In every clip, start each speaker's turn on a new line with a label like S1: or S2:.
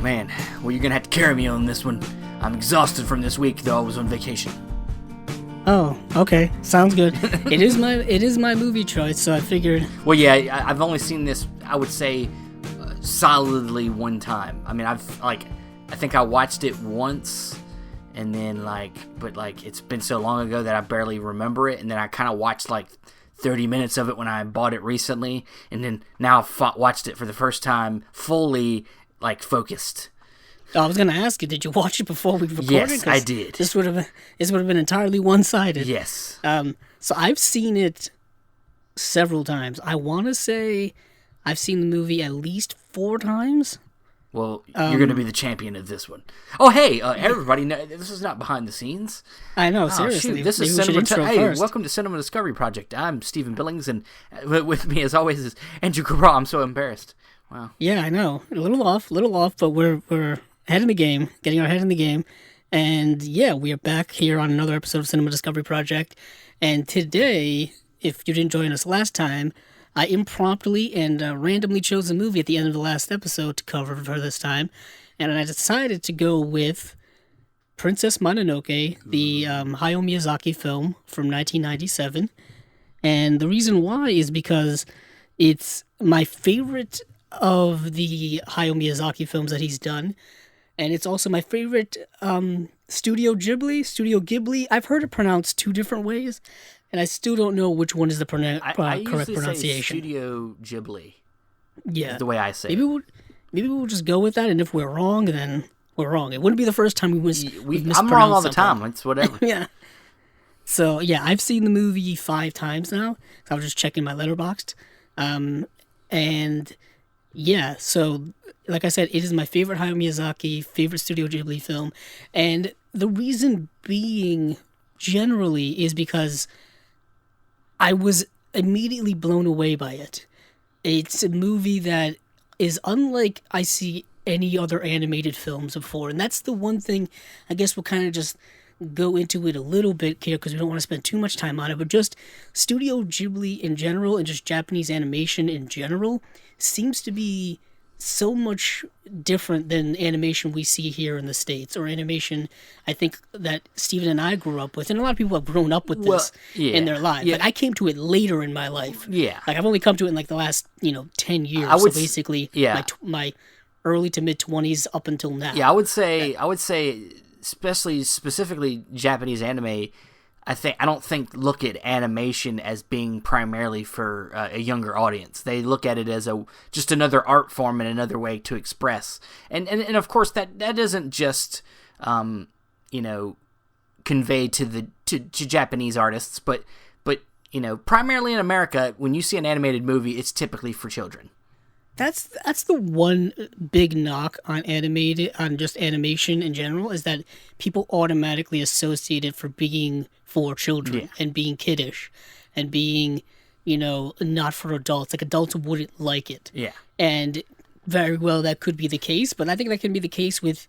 S1: man. Well, you're gonna have to carry me on this one. I'm exhausted from this week, though I was on vacation.
S2: Oh, okay. Sounds good. It is my movie choice, so I figured...
S1: Well, yeah, I've only seen this, I would say, solidly one time. I mean, I think I watched it once, and then, but it's been so long ago that I barely remember it, and then I kind of watched, 30 minutes of it when I bought it recently, and then now I've watched it for the first time fully, focused.
S2: I was going to ask you, did you watch it before we recorded?
S1: Yes, I did.
S2: This would have been entirely one-sided.
S1: Yes.
S2: So I've seen it several times. I want to say I've seen the movie at least 4 times.
S1: Well, you're going to be the champion of this one. Oh, hey, everybody, this is not behind the scenes.
S2: I know, seriously.
S1: Shoot, this is Cinema. Hey, welcome to Cinema Discovery Project. I'm Stephen Billings, and with me, as always, is Andrew Cabral. I'm so embarrassed. Wow.
S2: Yeah, I know. A little off, but we're ahead in the game, getting our head in the game. And yeah, we are back here on another episode of Cinema Discovery Project. And today, if you didn't join us last time, I impromptly and randomly chose a movie at the end of the last episode to cover for this time. And I decided to go with Princess Mononoke, the Hayao Miyazaki film from 1997. And the reason why is because it's my favorite of the Hayao Miyazaki films that he's done. And it's also my favorite Studio Ghibli. I've heard it pronounced 2 different ways, and I still don't know which one is the correct pronunciation.
S1: Say Studio Ghibli.
S2: Yeah,
S1: is the way I say
S2: it. Maybe we'll just go with that, and if we're wrong, then we're wrong. It wouldn't be the first time we've mispronounced
S1: I'm wrong all the
S2: something.
S1: time. It's whatever.
S2: Yeah. So yeah, I've seen the movie 5 times now. I was just checking my Letterboxd, and yeah, so like I said, it is my favorite Hayao Miyazaki, favorite Studio Ghibli film, and the reason being generally is because I was immediately blown away by it. It's a movie that is unlike I see any other animated films before, and that's the one thing I guess we'll kind of just go into it a little bit here because we don't want to spend too much time on it, but just Studio Ghibli in general and just Japanese animation in general seems to be so much different than animation we see here in the States, or animation I think that Steven and I grew up with, and a lot of people have grown up with this in their lives.
S1: Yeah.
S2: Like, I came to it later in my life.
S1: Yeah.
S2: Like, I've only come to it in the last 10 years. So basically my early to mid 20s up until now.
S1: Yeah, I would say specifically Japanese anime, I don't think look at animation as being primarily for a younger audience. They look at it as just another art form and another way to express. And of course that doesn't just convey to Japanese artists, but primarily in America, when you see an animated movie, it's typically for children.
S2: That's the one big knock on just animation in general, is that people automatically associate it for being for children and being kiddish and being, not for adults. Like, adults wouldn't like it. Yeah. And very well that could be the case, but I think that can be the case with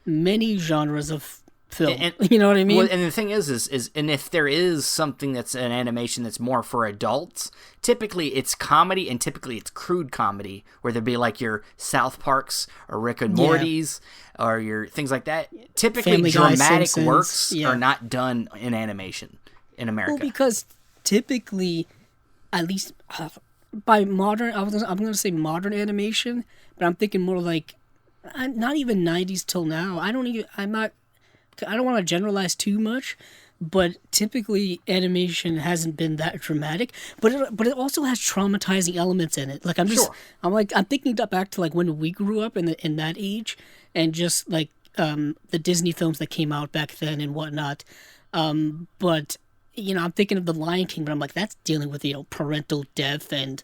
S2: many genres of film. You know what I mean?
S1: Well, and the thing is and if there is something that's an animation that's more for adults, typically it's comedy, and typically it's crude comedy, where there'd be like your South Parks or Rick and Morty's or your things like that. Typically
S2: Family Guy,
S1: dramatic
S2: Simpsons,
S1: works are not done in animation in America.
S2: Well, because typically, at least by modern, I'm going to say modern animation, but I'm thinking more like not even 90s till now. I don't want to generalize too much, but typically animation hasn't been that dramatic. But it also has traumatizing elements in it. Like, I'm thinking back to when we grew up in that age, and just the Disney films that came out back then and whatnot. But I'm thinking of The Lion King, but I'm like, that's dealing with parental death and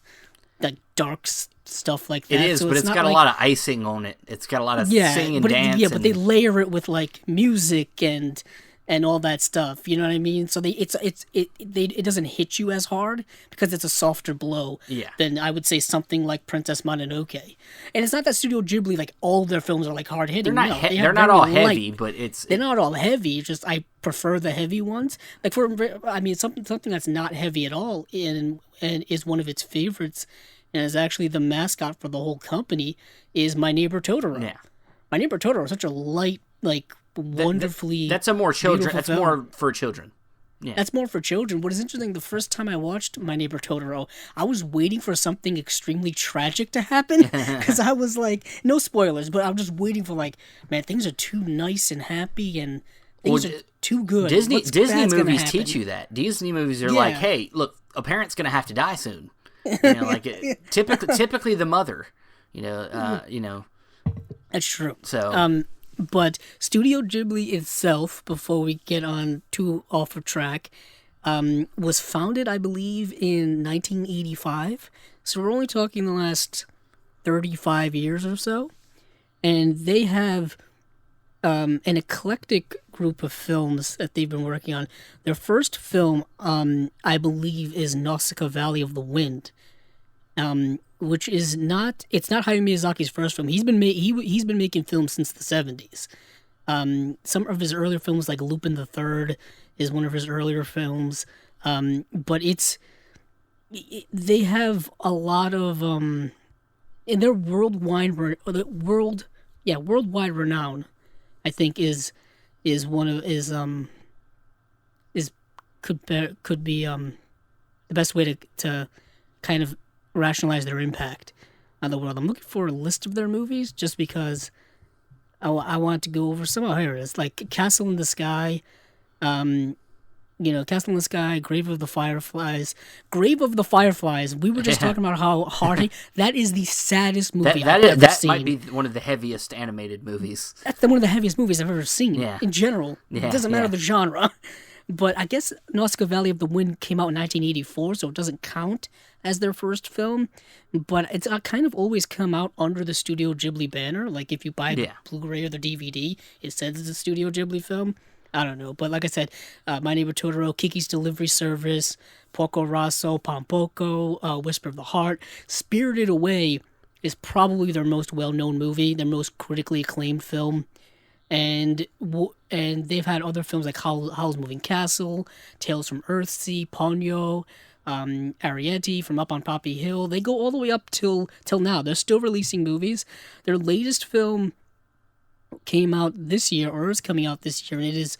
S2: dark stuff like that.
S1: It is,
S2: so
S1: but it's got a lot of icing on it. It's got a lot of sing and dance.
S2: But they layer it with music and all that stuff. You know what I mean? So it doesn't hit you as hard because it's a softer blow than I would say something like Princess Mononoke. And it's not that Studio Ghibli all their films are hard hitting.
S1: They're not all heavy, but
S2: they're not all heavy. It's just I prefer the heavy ones. Something that's not heavy at all and is one of its favorites, and is actually the mascot for the whole company, is My Neighbor Totoro. My Neighbor Totoro is such a light, like wonderfully.
S1: That's a more children. That's
S2: film.
S1: more for children. Yeah.
S2: That's more for children. What is interesting, the first time I watched My Neighbor Totoro, I was waiting for something extremely tragic to happen because I was like, no spoilers, but I was just waiting for like, man, things are too nice and happy and things are too good.
S1: Disney movies teach you that. Disney movies are like, hey, look, a parent's gonna have to die soon. You know, like typically the mother. You know.
S2: That's true.
S1: So.
S2: But Studio Ghibli itself, before we get on too off of track, was founded, I believe, in 1985. So we're only talking the last 35 years or so. And they have an eclectic group of films that they've been working on. Their first film, I believe, is Nausicaa Valley of the Wind. Which is not, it's not Hayao Miyazaki's first film. He's been making films since the 70s. Some of his earlier films, like Lupin the Third, is one of his earlier films. But they have a lot of in their worldwide renown. I think could be the best way to kind of rationalize their impact on the world. I'm looking for a list of their movies just because I want to go over some. Oh, here it is. Like Castle in the Sky, Castle in the Sky, Grave of the Fireflies. Grave of the Fireflies. We were just talking about how hard that is the saddest movie I've ever seen.
S1: That might be one of the heaviest animated movies.
S2: That's one of the heaviest movies I've ever seen.
S1: Yeah.
S2: In general, it doesn't matter the genre. But I guess Nausicaa Valley of the Wind came out in 1984, so it doesn't count as their first film. But it's kind of always come out under the Studio Ghibli banner. Like if you buy the Blu-ray or the DVD, it says it's a Studio Ghibli film. I don't know. But like I said, My Neighbor Totoro, Kiki's Delivery Service, Porco Rosso, Pompoko, Whisper of the Heart. Spirited Away is probably their most well-known movie, their most critically acclaimed film. And they've had other films like Howl's Moving Castle, Tales from Earthsea, Ponyo, Arrietty from Up on Poppy Hill. They go all the way up till now. They're still releasing movies. Their latest film came out this year, or is coming out this year, and it is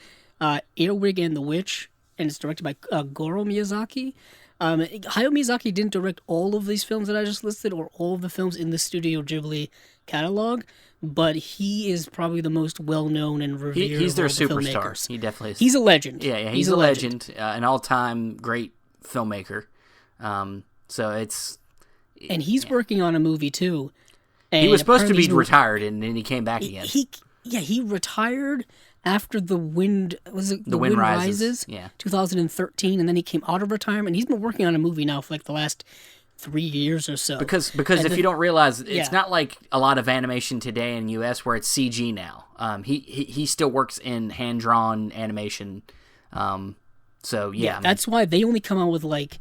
S2: Earwig and the Witch, and it's directed by Goro Miyazaki. Hayao Miyazaki didn't direct all of these films that I just listed, or all of the films in the Studio Ghibli catalog, but he is probably the most well-known and revered.
S1: He's their
S2: superstar.
S1: Filmmakers. He definitely is.
S2: He's a legend.
S1: Yeah, he's a legend, an all-time great filmmaker. So it's...
S2: And he's working on a movie, too.
S1: And he was supposed to be retired, and then he came back again.
S2: He retired after The Wind... Was it The
S1: Wind Rises? Yeah.
S2: 2013, and then he came out of retirement. He's been working on a movie now for like the last 3 years or so.
S1: Because if you don't realize, it's not like a lot of animation today in the U.S. where it's CG now. He still works in hand-drawn animation. So, yeah.
S2: That's why they only come out with like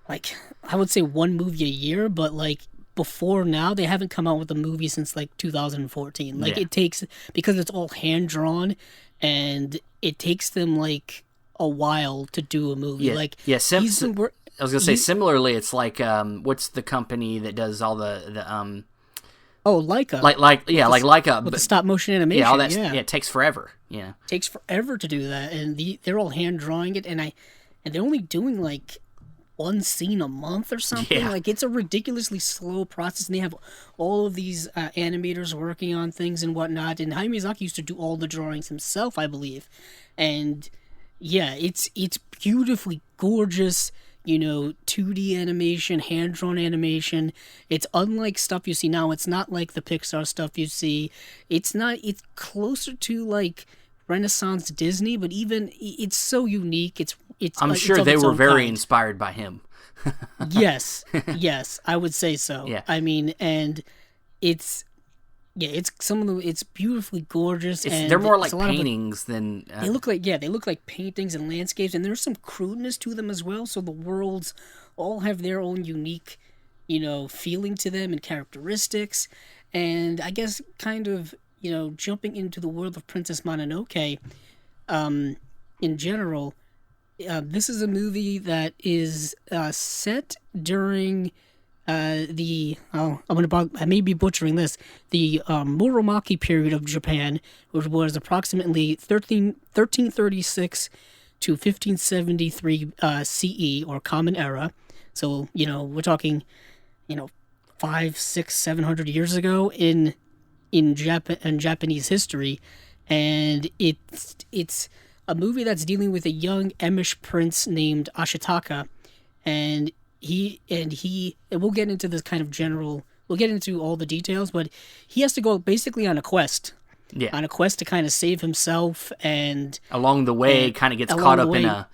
S2: I would say one movie a year, but like before now, they haven't come out with a movie since like 2014. Like it takes, because it's all hand-drawn, and it takes them like a while to do a movie.
S1: I was gonna say similarly. It's like what's the company that does all the
S2: Leica.
S1: Like Leica,
S2: with the stop motion animation.
S1: Yeah, all that. Yeah, it takes forever. Yeah,
S2: it takes forever to do that, and they're all hand drawing it, and they're only doing like one scene a month or something.
S1: Yeah.
S2: Like it's a ridiculously slow process, and they have all of these animators working on things and whatnot. And Hayao Miyazaki used to do all the drawings himself, I believe, and yeah, it's beautifully gorgeous. 2D animation, hand-drawn animation. It's unlike stuff you see now. It's not like the Pixar stuff you see. It's closer to like Renaissance Disney, but even it's so unique.
S1: I'm sure they were very inspired by him.
S2: Yes, I would say so.
S1: Yeah.
S2: I mean, and it's beautifully gorgeous.
S1: They're more like paintings than...
S2: They look like paintings and landscapes, and there's some crudeness to them as well, so the worlds all have their own unique, feeling to them and characteristics. And I guess kind of, jumping into the world of Princess Mononoke, in general, this is a movie that is set during I may be butchering this. The Muromachi period of Japan, which was approximately 1336 to 1573 CE, or Common Era. So we're talking, 5, 6, 700 years ago in Japanese history, and it's a movie that's dealing with a young Emish prince named Ashitaka, and we'll get into this kind of general. We'll get into all the details, but he has to go basically on a quest.
S1: Yeah.
S2: On a quest to kind of save himself, and
S1: along the way, kind of gets caught up in a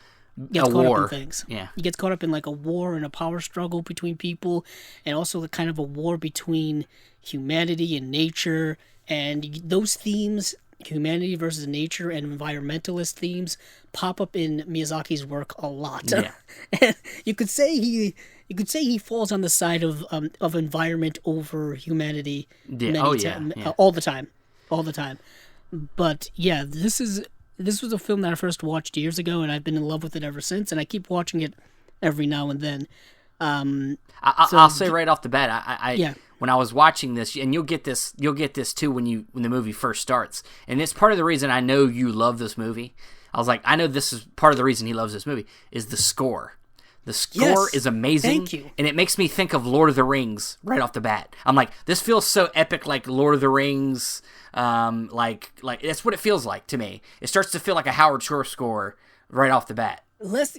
S1: war.
S2: Up in things.
S1: Yeah.
S2: He gets caught up in like a war and a power struggle between people, and also the kind of a war between humanity and nature, and those themes, humanity versus nature and environmentalist themes, pop up in Miyazaki's work a lot.
S1: Yeah.
S2: And you could say he falls on the side of environment over humanity.
S1: Yeah.
S2: All the time. But yeah, this was a film that I first watched years ago, and I've been in love with it ever since, and I keep watching it every now and then.
S1: I'll say right off the bat,
S2: yeah.
S1: When I was watching this, and you'll get this too when the movie first starts, and it's part of the reason I know you love this movie. I was like, I know this is part of the reason he loves this movie is the score. The score is amazing,
S2: thank you.
S1: And it makes me think of Lord of the Rings right off the bat. I'm like, this feels so epic, like Lord of the Rings. Like that's what it feels like to me. It starts to feel like a Howard Shore score right off the bat.
S2: Less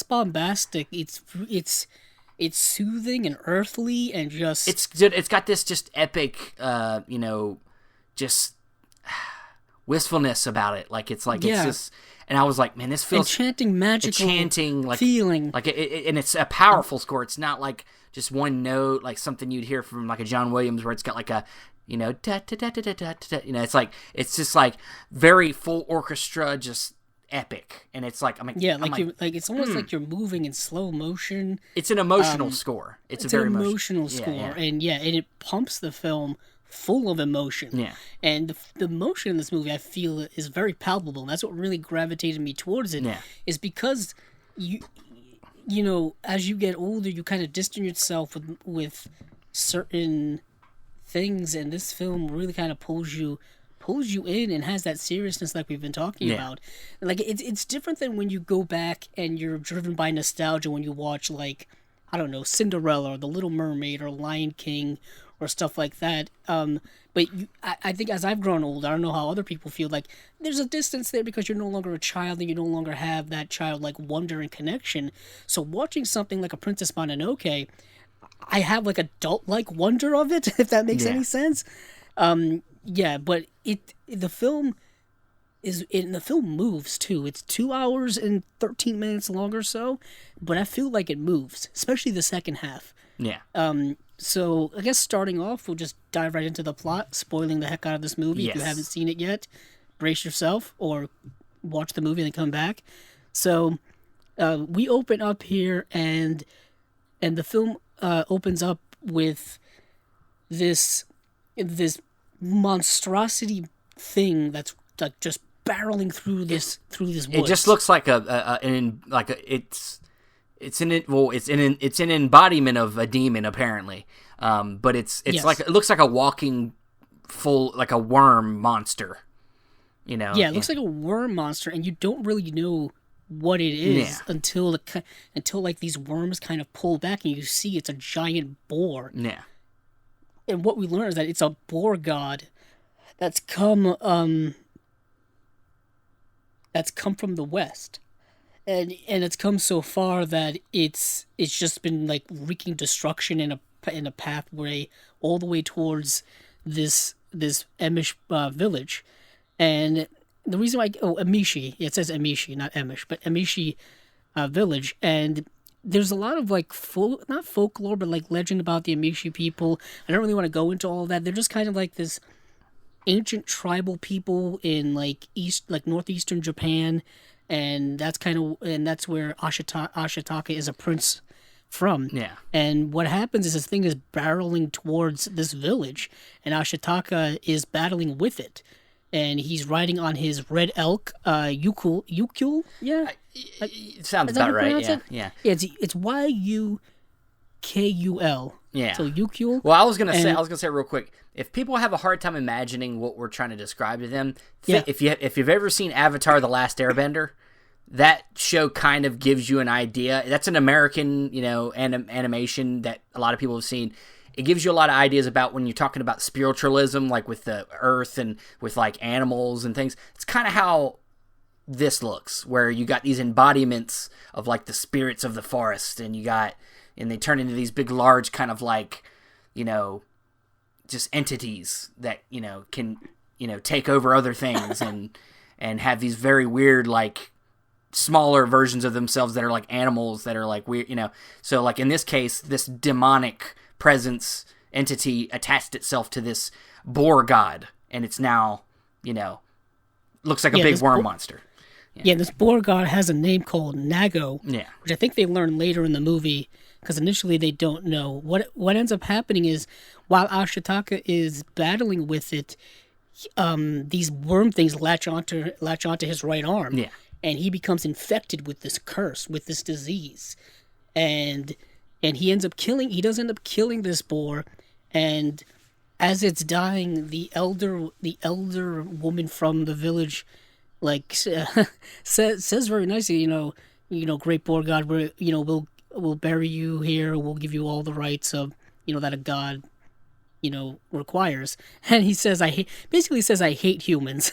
S2: bombastic. It's soothing and earthly, and just
S1: it's got this just epic, just wistfulness about it. Like it's just. And I was like, man, this feels
S2: enchanting, like feeling.
S1: Like and it's a powerful score. It's not like just one note, like something you'd hear from like a John Williams, where it's got like a, da da da da da da. It's just like very full orchestra, just epic. And it's like,
S2: it's almost like you're moving in slow motion.
S1: It's an emotional score. It's a very
S2: emotional score, and it pumps the film full of emotion.
S1: Yeah.
S2: And the emotion in this movie, I feel, is very palpable. And that's what really gravitated me towards it.
S1: Yeah.
S2: Is because as you get older, you kind of distance yourself with certain things, and this film really kind of pulls you in and has that seriousness like we've been talking about. Like it's different than when you go back and you're driven by nostalgia when you watch, like, I don't know, Cinderella or The Little Mermaid or Lion King or stuff like that. But I think as I've grown older, I don't know how other people feel, like there's a distance there because you're no longer a child and you no longer have that childlike wonder and connection. So watching something like A Princess Mononoke, I have like adult-like wonder of it, if that makes any sense. But the film moves too. It's 2 hours and 13 minutes long or so, but I feel like it moves, especially the second half.
S1: Yeah.
S2: So I guess starting off, we'll just dive right into the plot, spoiling the heck out of this movie.
S1: Yes.
S2: If you haven't seen it yet, brace yourself or watch the movie and then come back. So we open up here, and the film opens up with this monstrosity thing that's like just barreling through this woods.
S1: It just looks like it's an embodiment of a demon, apparently. But it's like, it looks like a walking like a worm monster. Yeah,
S2: it looks like a worm monster, and you don't really know what it is until like these worms kind of pull back and you see it's a giant boar.
S1: Yeah.
S2: And what we learn is that it's a boar god that's come from the west. And it's come so far that it's just been like wreaking destruction in a pathway all the way towards this Emish village. And the reason why Emishi, it says Emishi, not Emish, but Emishi village, and there's a lot of like not folklore, but like legend about the Emishi people. I don't really want to go into all of that. They're just kind of like this ancient tribal people in like northeastern Japan. And that's where Ashitaka is a prince from.
S1: Yeah.
S2: And what happens is this thing is barreling towards this village, and Ashitaka is battling with it. And he's riding on his red elk, Yukul. Yeah.
S1: It sounds about right. Yeah.
S2: Yeah. It's Kul.
S1: Yeah.
S2: So Yukul.
S1: Well, I was gonna say real quick. If people have a hard time imagining what we're trying to describe to them, if you've ever seen Avatar: The Last Airbender, that show kind of gives you an idea. That's an American, animation that a lot of people have seen. It gives you a lot of ideas about when you're talking about spiritualism, like with the earth and with like animals and things. It's kind of how this looks, where you got these embodiments of like the spirits of the forest, and they turn into these big, large kind of like, just entities that, can, take over other things and have these very weird, like, smaller versions of themselves that are like animals that are like weird, So like in this case, this demonic presence entity attached itself to this boar god, and it's now, looks like a big worm monster.
S2: Yeah, this boar god has a name called Nago, which I think they learn later in the movie, because initially they don't know. What ends up happening is, while Ashitaka is battling with it, these worm things latch onto his right arm, and he becomes infected with this curse, with this disease, and he does end up killing this boar, and as it's dying, the elder woman from the village, like, says very nicely, great boar god, we'll bury you here, we'll give you all the rights of, that a god, requires. And he says, I hate humans.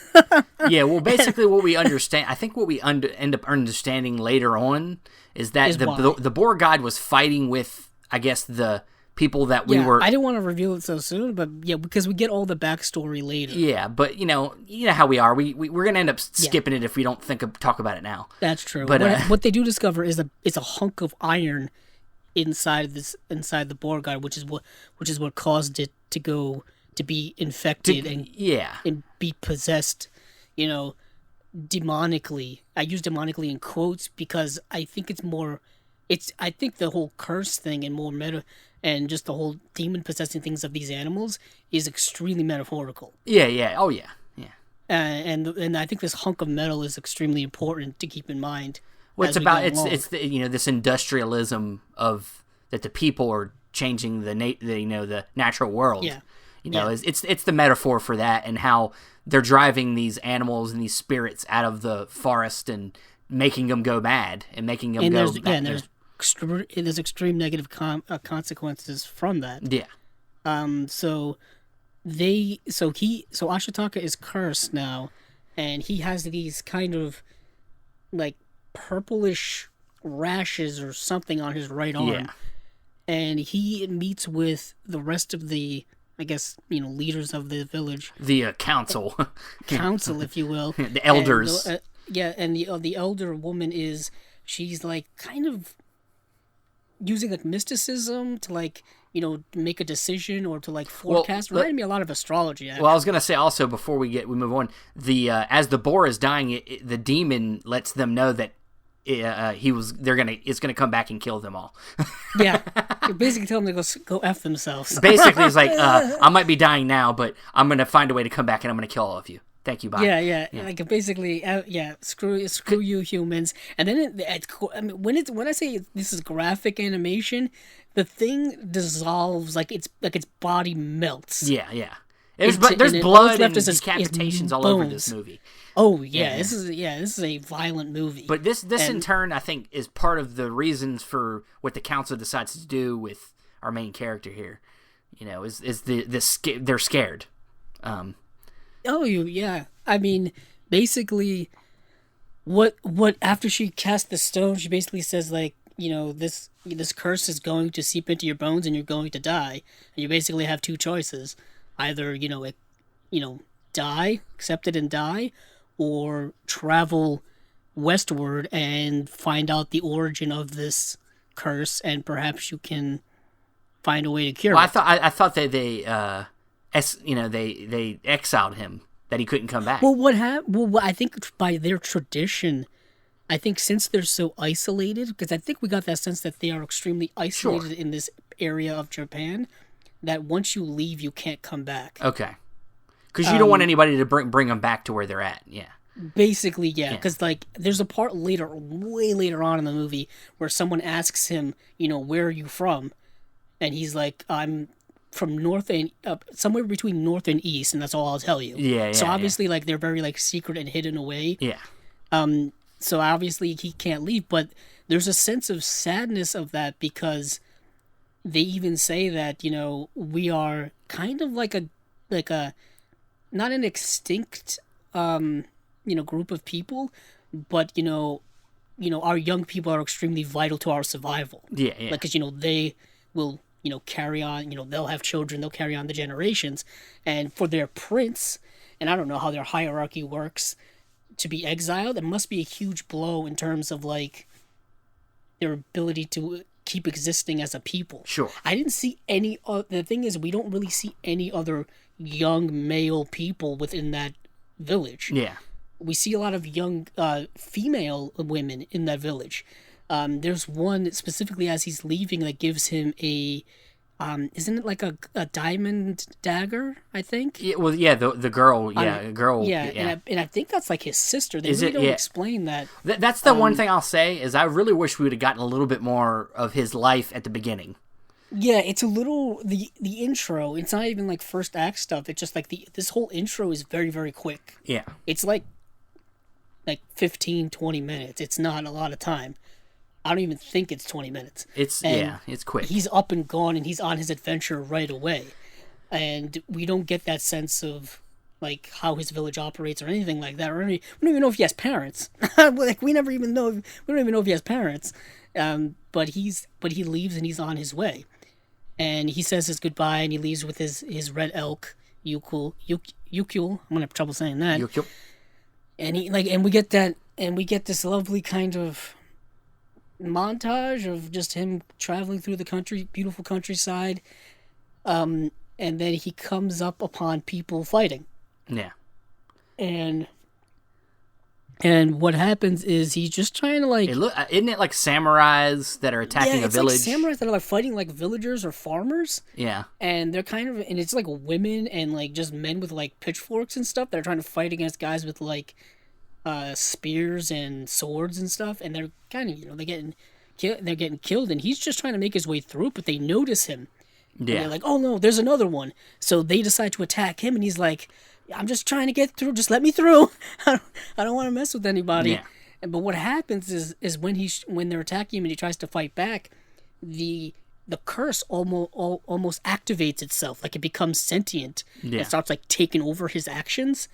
S1: Yeah, well, basically what we understand, I think what we end up understanding later on is that the boar god was fighting with, I guess, the people that we were...
S2: I didn't want to reveal it so soon, but because we get all the backstory later.
S1: Yeah, but you know how we are. We're going to end up skipping it if we don't talk about it now.
S2: That's true. But what they do discover is a hunk of iron inside the boar god, which is what caused it to be infected and be possessed, demonically. I use demonically in quotes because I think I think the whole curse thing and more meta and just the whole demon possessing things of these animals is extremely metaphorical.
S1: Yeah. Oh yeah.
S2: And I think this hunk of metal is extremely important to keep in mind.
S1: Well, it's the, this industrialism of that the people are changing the natural world.
S2: Yeah.
S1: It's the metaphor for that, and how they're driving these animals and these spirits out of the forest and making them go mad and making them go back.
S2: There's extreme negative consequences from that.
S1: Yeah.
S2: So Ashitaka is cursed now, and he has these kind of like purplish rashes or something on his right arm.
S1: Yeah.
S2: And he meets with the rest of the, I guess, leaders of the village.
S1: The council.
S2: Council, if you will.
S1: The elders.
S2: And the elder woman she's like kind of using like mysticism to like, make a decision or to like forecast. Reminded me a lot of astrology, actually.
S1: Well, I was going to say also before we move on, as the boar is dying, the demon lets them know that it's gonna come back and kill them all.
S2: Yeah, basically tell them to go F themselves.
S1: Basically, it's like I might be dying now, but I'm gonna find a way to come back and I'm gonna kill all of you. Thank you, bye.
S2: Yeah. Like basically, screw you humans. And then when I say this is graphic animation, the thing dissolves like its body melts.
S1: Yeah. There's blood and decapitations all over this movie.
S2: Oh yeah, this is a violent movie.
S1: But this in turn, I think, is part of the reasons for what the council decides to do with our main character here. Is they're scared.
S2: I mean, basically, what after she casts the stone, she basically says like, this curse is going to seep into your bones and you're going to die. And you basically have two choices: either die, accept it and die, or travel westward and find out the origin of this curse, and perhaps you can find a way to cure it.
S1: I thought that they exiled him, that he couldn't come back.
S2: Well, Well, I think by their tradition, I think since they're so isolated, because I think we got that sense that they are extremely isolated in this area of Japan, that once you leave, you can't come back.
S1: Okay. Because you don't want anybody to bring them back to where they're at. Yeah.
S2: Basically, yeah. Because there's a part way later on in the movie where someone asks him, where are you from? and he's like, I'm from north and somewhere between north and east, and that's all I'll tell you.
S1: Yeah,
S2: So
S1: yeah.
S2: obviously, like they're very like secret and hidden away.
S1: Yeah.
S2: So obviously he can't leave, but there's a sense of sadness of that because they even say that, you know, we are kind of like a not an extinct you know, group of people, but our young people are extremely vital to our survival.
S1: Yeah, yeah.
S2: Like, cuz you know, they will, you know, carry on, you know, they'll have children, they'll carry on the generations, and for their prince, and I don't know how their hierarchy works, to be exiled, it must be a huge blow in terms of like their ability to keep existing as a people.
S1: Sure.
S2: I didn't see any. The thing is, we don't really see any other young male people within that village.
S1: Yeah.
S2: We see a lot of young female women in that village. There's one specifically as he's leaving that gives him a. Isn't it like a diamond dagger? I think.
S1: Yeah, well, yeah, the girl, yeah, girl,
S2: Yeah,
S1: yeah.
S2: and I think that's like his sister. They
S1: Is
S2: really
S1: it?
S2: don't
S1: Yeah.
S2: explain that.
S1: That's the one thing I'll say is I really wish we would have gotten a little bit more of his life at the beginning.
S2: Yeah, it's a little the intro. It's not even like first act stuff. It's just like this whole intro is very very quick.
S1: Yeah.
S2: It's like 15, 20 minutes. It's not a lot of time. I don't even think it's 20 minutes.
S1: It's quick.
S2: He's up and gone and he's on his adventure right away. And we don't get that sense of like how his village operates or anything like that. We don't even know if he has parents. Like we don't even know if he has parents. But he leaves and he's on his way. And he says his goodbye and he leaves with his red elk, Yukul. I'm gonna have trouble saying that.
S1: Yukul.
S2: And we get this lovely kind of montage of just him traveling through the country, beautiful countryside, and then he comes up upon people fighting.
S1: Yeah.
S2: And what happens is he's just trying to like...
S1: Isn't it like samurais that are attacking a village?
S2: Yeah, it's like samurais that are like fighting like villagers or farmers.
S1: Yeah.
S2: And they're kind of... And it's like women and like just men with like pitchforks and stuff that are trying to fight against guys with like spears and swords and stuff. And they're kind of, you know, they're getting killed. And he's just trying to make his way through, but they notice him.
S1: Yeah.
S2: And they're like, oh no, there's another one. So they decide to attack him and he's like... I'm just trying to get through. Just let me through. I don't want to mess with anybody.
S1: Yeah.
S2: But what happens is when they're attacking him and he tries to fight back, the curse almost activates itself. Like it becomes sentient.
S1: Yeah.
S2: It starts like taking over his actions,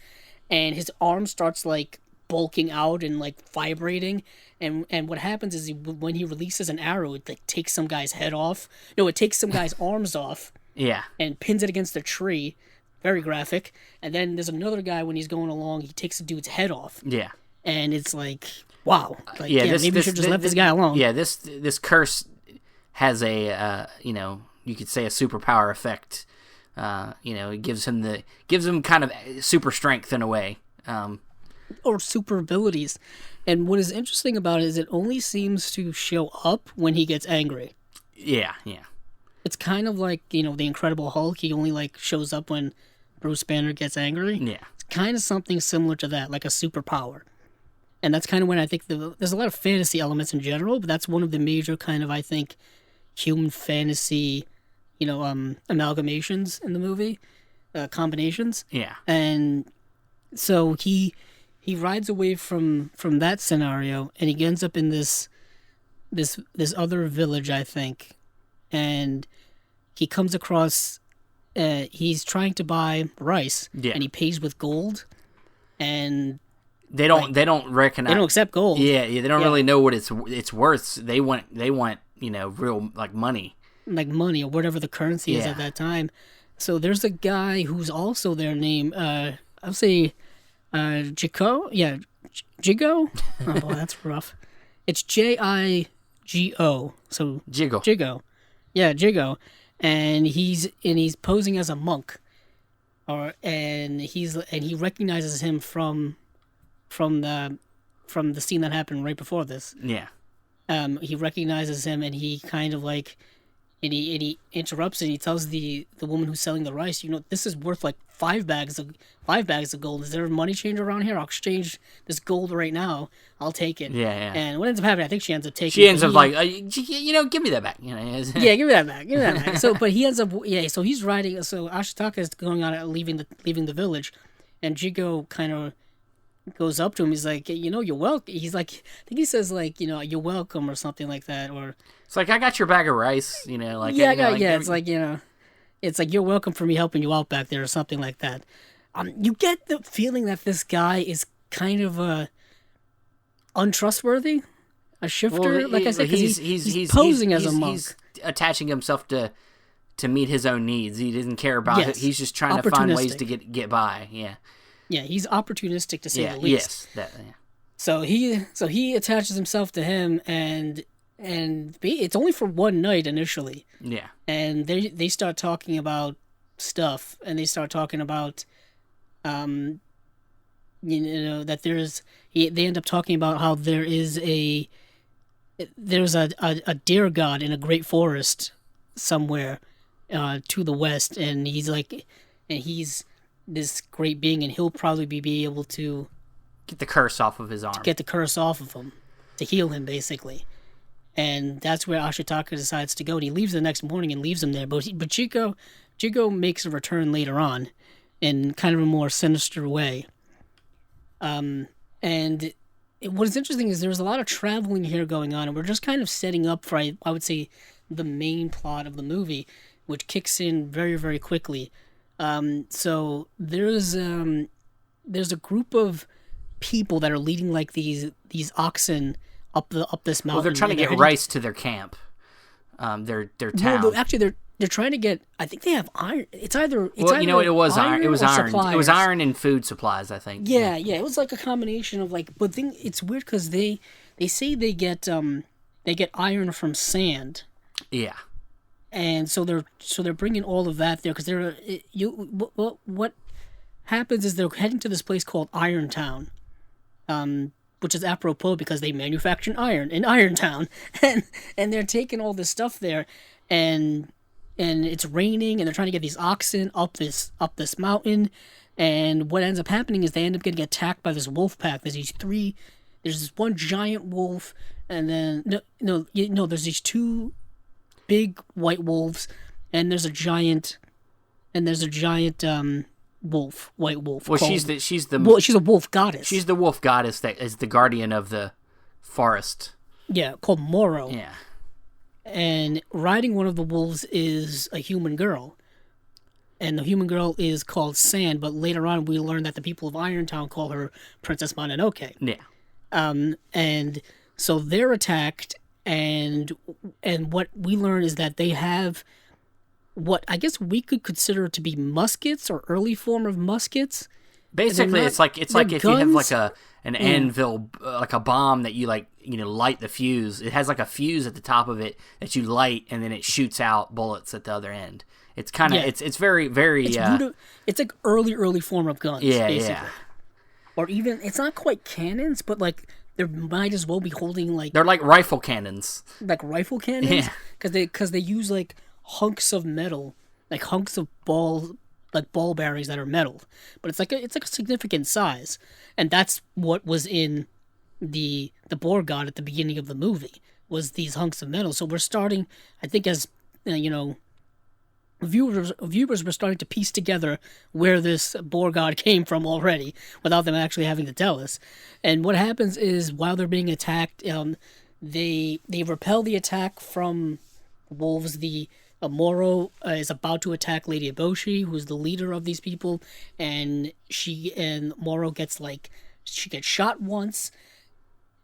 S2: and his arm starts like bulking out and like vibrating. And what happens is when he releases an arrow, it like takes some guy's head off. No, it takes some guy's arms off.
S1: Yeah.
S2: And pins it against a tree. Very graphic. And then there's another guy when he's going along, he takes a dude's head off.
S1: Yeah.
S2: And it's like, wow. Like,
S1: this,
S2: maybe we should just let this guy alone.
S1: Yeah, this curse has a you could say a superpower effect. It gives him kind of super strength in a way.
S2: Or super abilities. And what is interesting about it is it only seems to show up when he gets angry.
S1: Yeah, yeah.
S2: It's kind of like, the Incredible Hulk. He only like shows up when Bruce Banner gets angry.
S1: Yeah.
S2: It's kind of something similar to that, like a superpower. And that's kind of when I think there's a lot of fantasy elements in general, but that's one of the major kind of, I think, human fantasy, amalgamations in the movie, combinations.
S1: Yeah.
S2: And so he rides away from that scenario, and he ends up in this other village, I think, and he comes across. He's trying to buy rice, and he pays with gold, and
S1: they don't recognize.
S2: They don't accept gold.
S1: Yeah, they don't really know what it's worth. They want real like money,
S2: or whatever the currency is at that time. So there's a guy who's also there named I'll say Jigo. Yeah, Jigo. Oh boy, that's rough. It's Jigo. So Jigo. Yeah, Jigo. And he's posing as a monk, and he recognizes him from the scene that happened right before this.
S1: Yeah.
S2: He recognizes him, and he kind of like he interrupts and he tells the woman who's selling the rice, this is worth like 5 bags of gold. Is there a money changer around here? I'll exchange this gold right now. I'll take it.
S1: Yeah.
S2: And what ends up happening, I think she ends up taking.
S1: She ends up like, give me that back.
S2: Yeah, give me that back. Give me that back. So, but he ends up, so he's riding. So Ashitaka is going on leaving the village, and Jigo kind of goes up to him. He's like, you're welcome. He's like, I think he says like, you're welcome or something like that, or
S1: it's like, I got your bag of rice. Like
S2: it's like it's like, you're welcome for me helping you out back there or something like that. You get the feeling that this guy is kind of untrustworthy, a shifter. Like I said, because he's posing as a monk.
S1: He's attaching himself to meet his own needs. He doesn't care about it. He's just trying to find ways to get by. Yeah.
S2: Yeah, he's opportunistic to say the least.
S1: Yes.
S2: So he attaches himself to him, and it's only for one night initially.
S1: Yeah.
S2: And they start talking about stuff, and they start talking about, that they end up talking about how there's a deer god in a great forest somewhere to the west, and he's this great being, and he'll probably be able to
S1: get the curse off of his arm.
S2: Get the curse off of him, to heal him, basically. And that's where Ashitaka decides to go. And he leaves the next morning and leaves him there. But Jigo makes a return later on in kind of a more sinister way. And what is interesting is there's a lot of traveling here going on, and we're just kind of setting up for, I would say, the main plot of the movie, which kicks in very, very quickly. So there's a group of people that are leading like these oxen up this mountain.
S1: Well, they're trying to get rice to their camp, their town.
S2: No, actually, they're trying to get. I think they have iron. It was
S1: iron. It was iron.
S2: Suppliers.
S1: It was iron and food supplies, I think.
S2: Yeah. It was like a combination of like. But it's weird because they say they get iron from sand.
S1: Yeah.
S2: And so they're bringing all of that there because what happens is they're heading to this place called Irontown, which is apropos because they manufacture iron in Irontown, and they're taking all this stuff there, and it's raining, and they're trying to get these oxen up this mountain, and what ends up happening is they end up getting attacked by this wolf pack. There's this one giant wolf, and then there's these two big white wolves, and there's a giant white wolf.
S1: Well, she's a
S2: wolf goddess.
S1: She's the wolf goddess that is the guardian of the forest.
S2: Yeah, called Moro.
S1: Yeah.
S2: And riding one of the wolves is a human girl. And the human girl is called Sand, but later on we learn that the people of Irontown call her Princess Mononoke.
S1: Yeah.
S2: And so they're attacked, and what we learn is that they have what I guess we could consider to be muskets or early form of muskets.
S1: Basically, it's like if guns. You have like an anvil, like a bomb that you light the fuse. It has like a fuse at the top of it that you light, and then it shoots out bullets at the other end. It's kind of it's very very.
S2: It's like early form of guns.
S1: Yeah,
S2: basically.
S1: yeah.
S2: Or even it's not quite cannons, but like they might as well be holding like
S1: they're like rifle cannons.
S2: Like rifle cannons, because they use like hunks of metal, like hunks of ball bearings that are metal, but it's like a significant size, and that's what was in the boar god at the beginning of the movie was these hunks of metal. So we're starting, I think, as viewers were starting to piece together where this boar god came from already, without them actually having to tell us. And what happens is while they're being attacked, they repel the attack from wolves. The Moro is about to attack Lady Eboshi, who's the leader of these people, and Moro gets she gets shot once,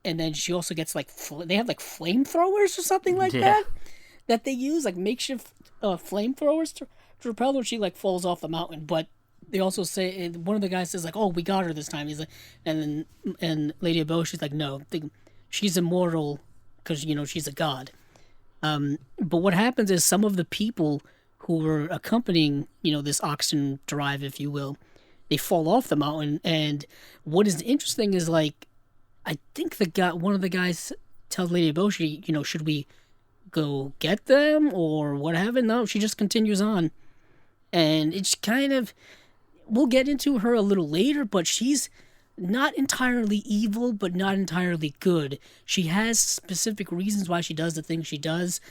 S2: and then she also gets they have flamethrowers or something like that they use, like makeshift flamethrowers to repel her. She falls off the mountain, but they also say, one of the guys says "Oh, we got her this time." He's like, and Lady Eboshi's like, "No, she's immortal because she's a god." But what happens is some of the people who were accompanying, this oxen drive, if you will, they fall off the mountain. And what is interesting is I think one of the guys tells Lady Eboshi, should we go get them or what have it. No, she just continues on. And it's kind of, we'll get into her a little later, but she's not entirely evil, but not entirely good. She has specific reasons why she does the things she does,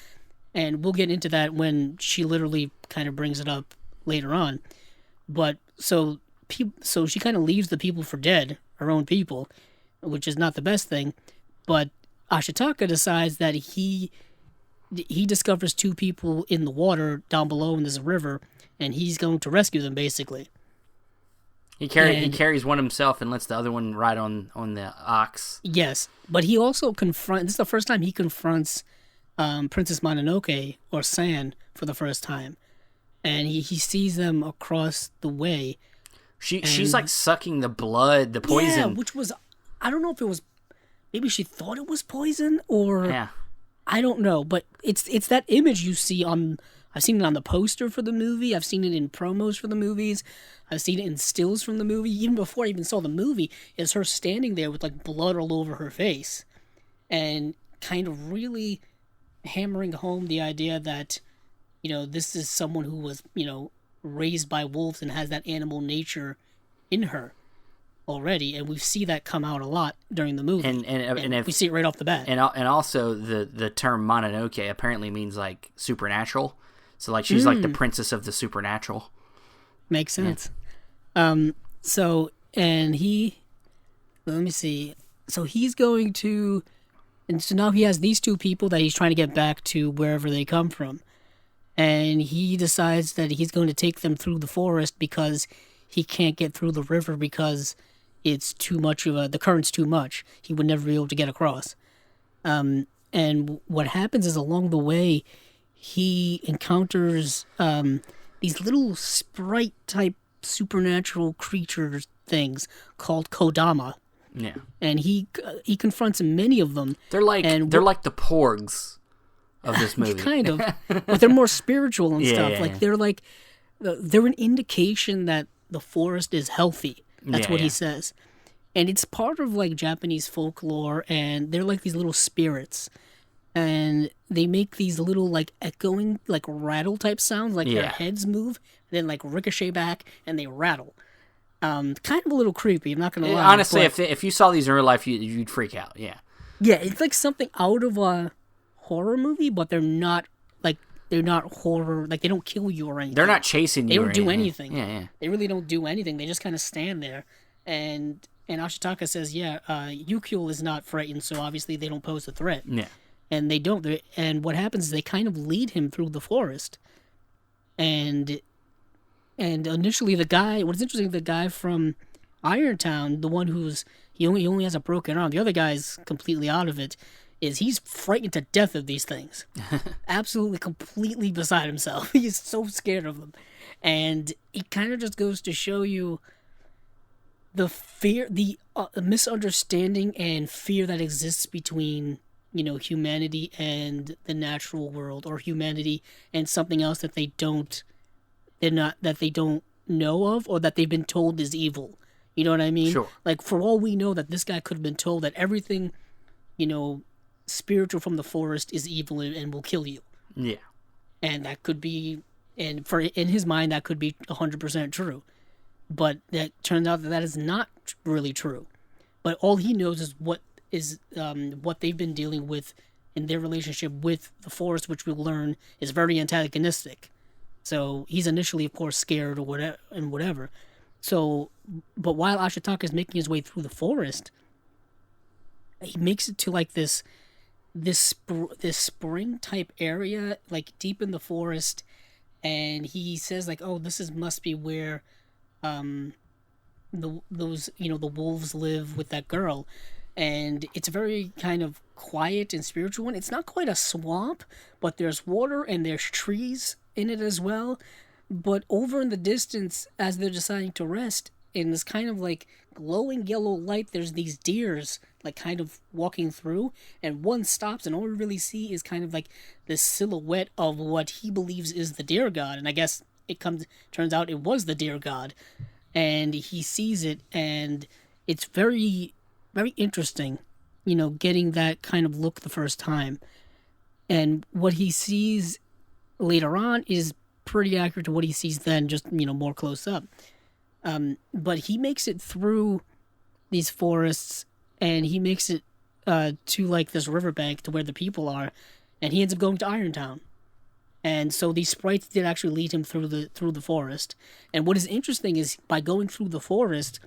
S2: and we'll get into that when she literally kind of brings it up later on. But so she kind of leaves the people for dead, her own people, which is not the best thing. But Ashitaka decides that he discovers two people in the water down below, and there's a river, and he's going to rescue them, basically.
S1: He carries one himself and lets the other one ride on the ox.
S2: Yes, but he also confronts... This is the first time he confronts Princess Mononoke, or San, for the first time. And he sees them across the way.
S1: She's like sucking the blood, the poison.
S2: Yeah, which was... I don't know if it was... Maybe she thought it was poison, or...
S1: Yeah.
S2: I don't know, but it's that image you see on... I've seen it on the poster for the movie. I've seen it in promos for the movies. I've seen it in stills from the movie. Even before I even saw the movie, is her standing there with like blood all over her face. And kind of really hammering home the idea that, this is someone who was, raised by wolves and has that animal nature in her already. And we see that come out a lot during the movie. And we see it right off the bat.
S1: And also the term Mononoke apparently means like supernatural. So, like, she's like the princess of the supernatural.
S2: Makes sense. Yeah. Let me see. So he's going to, and so now he has these two people that he's trying to get back to wherever they come from. And he decides that he's going to take them through the forest because he can't get through the river because it's too much the current's too much. He would never be able to get across. And what happens is along the way, he encounters these little sprite-type supernatural creature things called Kodama.
S1: Yeah.
S2: And he confronts many of them.
S1: They're like the porgs of this movie.
S2: Kind of. But they're more spiritual and stuff.
S1: Yeah.
S2: Like they're an indication that the forest is healthy. That's what he says. And it's part of like Japanese folklore, and they're like these little spirits. And they make these little, like, echoing, like, rattle-type sounds. Like, their heads move, then, like, ricochet back, and they rattle. Kind of a little creepy, I'm not going to lie.
S1: Honestly, if you saw these in real life, you'd freak out, yeah.
S2: Yeah, it's like something out of a horror movie, but they're not horror. Like, they don't kill you or anything.
S1: They're not chasing you.
S2: They don't do anything.
S1: Yeah.
S2: They really don't do anything. They just kind of stand there. And Ashitaka says, Yukio is not frightened, so obviously they don't pose a threat.
S1: Yeah.
S2: And they don't. And what happens is they kind of lead him through the forest. And initially what's interesting, the guy from Irontown, the one he only has a broken arm, the other guy's completely out of it, is he's frightened to death of these things. Absolutely, completely beside himself. He's so scared of them. And it kind of just goes to show you the fear, the misunderstanding and fear that exists between humanity and the natural world, or humanity and something else that they don't know of, or that they've been told is evil. You know what I mean?
S1: Sure.
S2: Like, for all we know, that this guy could have been told that everything, spiritual from the forest is evil and will kill you.
S1: Yeah.
S2: And that could be, in his mind, that could be 100% true. But that turns out that is not really true. But all he knows is what they've been dealing with in their relationship with the forest, which we'll learn is very antagonistic. So he's initially, of course, scared or whatever. So, but while Ashitaka is making his way through the forest, he makes it to like this spring type area, like deep in the forest, and he says like, "Oh, must be where, the wolves live with that girl." And it's a very kind of quiet and spiritual one. It's not quite a swamp, but there's water and there's trees in it as well. But over in the distance, as they're deciding to rest, in this kind of like glowing yellow light, there's these deers like kind of walking through, and one stops, and all we really see is kind of like this silhouette of what he believes is the deer god. And I guess turns out it was the deer god, and he sees it, and it's very, very interesting, getting that kind of look the first time. And what he sees later on is pretty accurate to what he sees then, just, more close up. But he makes it through these forests, and he makes it to like this riverbank to where the people are, and he ends up going to Irontown. And so these sprites did actually lead him through the forest. And what is interesting is by going through the forest,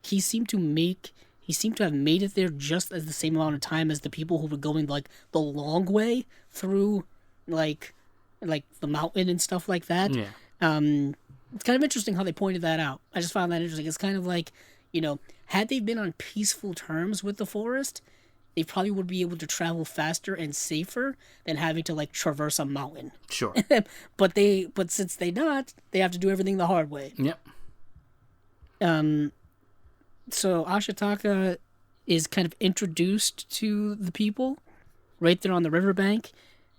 S2: he seemed to have made it there just as the same amount of time as the people who were going like the long way through like the mountain and stuff like that.
S1: Yeah.
S2: It's kind of interesting how they pointed that out. I just found that interesting. It's kind of like, had they been on peaceful terms with the forest, they probably would be able to travel faster and safer than having to like traverse a mountain.
S1: Sure.
S2: but since they have to do everything the hard way.
S1: Yep.
S2: So Ashitaka is kind of introduced to the people right there on the riverbank,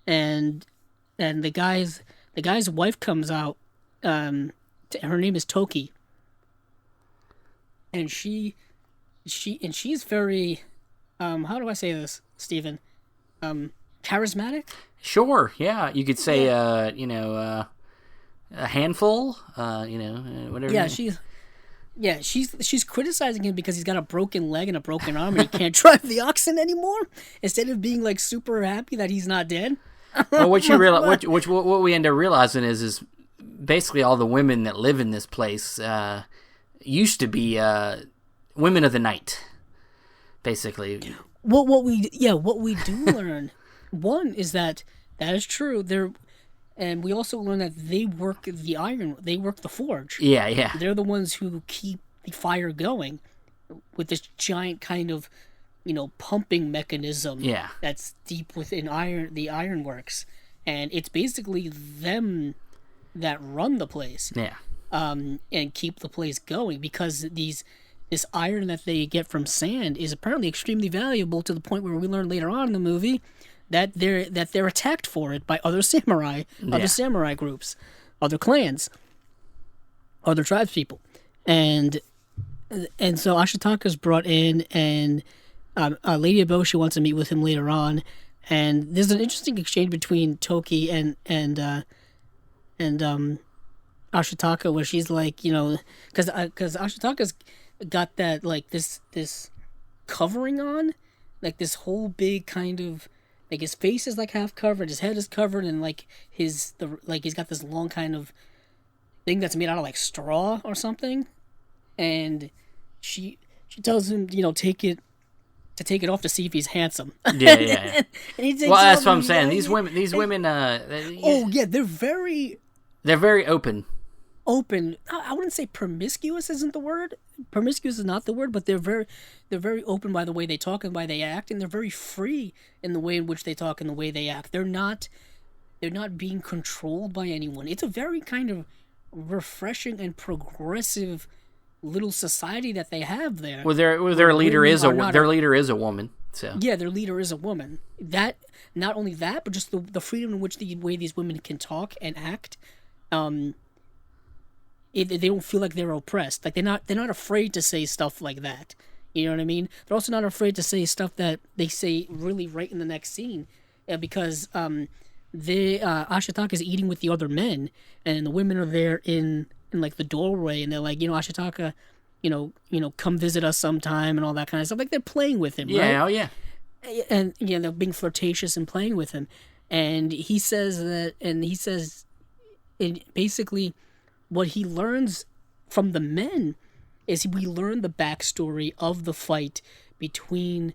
S2: and the guy's wife comes out. Her name is Toki, and she's very how do I say this, Stephen? Charismatic?
S1: Sure, yeah. You could say, a handful, whatever.
S2: Yeah, she's criticizing him because he's got a broken leg and a broken arm and he can't drive the oxen anymore, instead of being, like, super happy that he's not dead.
S1: Well, what we end up realizing is basically all the women that live in this place used to be women of the night. Basically,
S2: what we do learn, one is that is true. And we also learn that they work the forge.
S1: Yeah.
S2: They're the ones who keep the fire going with this giant kind of, pumping mechanism.
S1: Yeah.
S2: That's deep within the ironworks, and it's basically them that run the place.
S1: Yeah.
S2: And keep the place going, because this iron that they get from sand is apparently extremely valuable, to the point where we learn later on in the movie that they're attacked for it by other samurai groups, other clans, other tribespeople, and so Ashitaka's brought in, and Lady Eboshi wants to meet with him later on, and there's an interesting exchange between Toki and Ashitaka, where she's like, because Ashitaka's got that, like, this covering on, like this whole big kind of, like, his face is like half covered, his head is covered, and like he's got this long kind of thing that's made out of like straw or something, and she tells him, take it off to see if he's handsome.
S1: Yeah.
S2: And
S1: well, that's what I'm saying. These women.
S2: They're
S1: very open.
S2: I wouldn't say promiscuous isn't the word. Promiscuous is not the word, but they're very open by the way they talk and by they act, and they're very free in the way in which they talk and the way they act. They're not being controlled by anyone. It's a very kind of refreshing and progressive little society that they have there.
S1: Well, their leader is a woman. So
S2: yeah, their leader is a woman. That, not only that, but just the freedom in which the way these women can talk and act. They don't feel like they're oppressed. Like they're not afraid to say stuff like that. You know what I mean? They're also not afraid to say stuff that they say really right in the next scene, because Ashitaka is eating with the other men, and the women are there in like the doorway, and they're like, Ashitaka, come visit us sometime and all that kind of stuff. Like they're playing with him,
S1: yeah,
S2: right?
S1: Oh yeah.
S2: And they're being flirtatious and playing with him, and he says basically, what he learns from the men is we learn the backstory of the fight between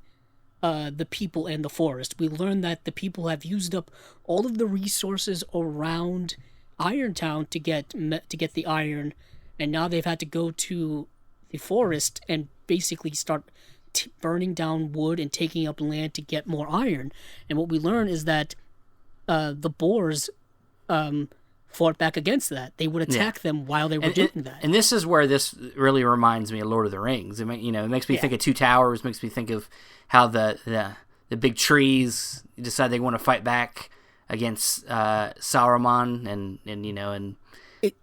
S2: the people and the forest. We learn that the people have used up all of the resources around Irontown to get the iron, and now they've had to go to the forest and basically start burning down wood and taking up land to get more iron. And what we learn is that the boars fought back against that. They would attack them while they were doing that.
S1: And this is where this really reminds me of Lord of the Rings. It makes me think of Two Towers. Makes me think of how the big trees decide they want to fight back against Saruman, and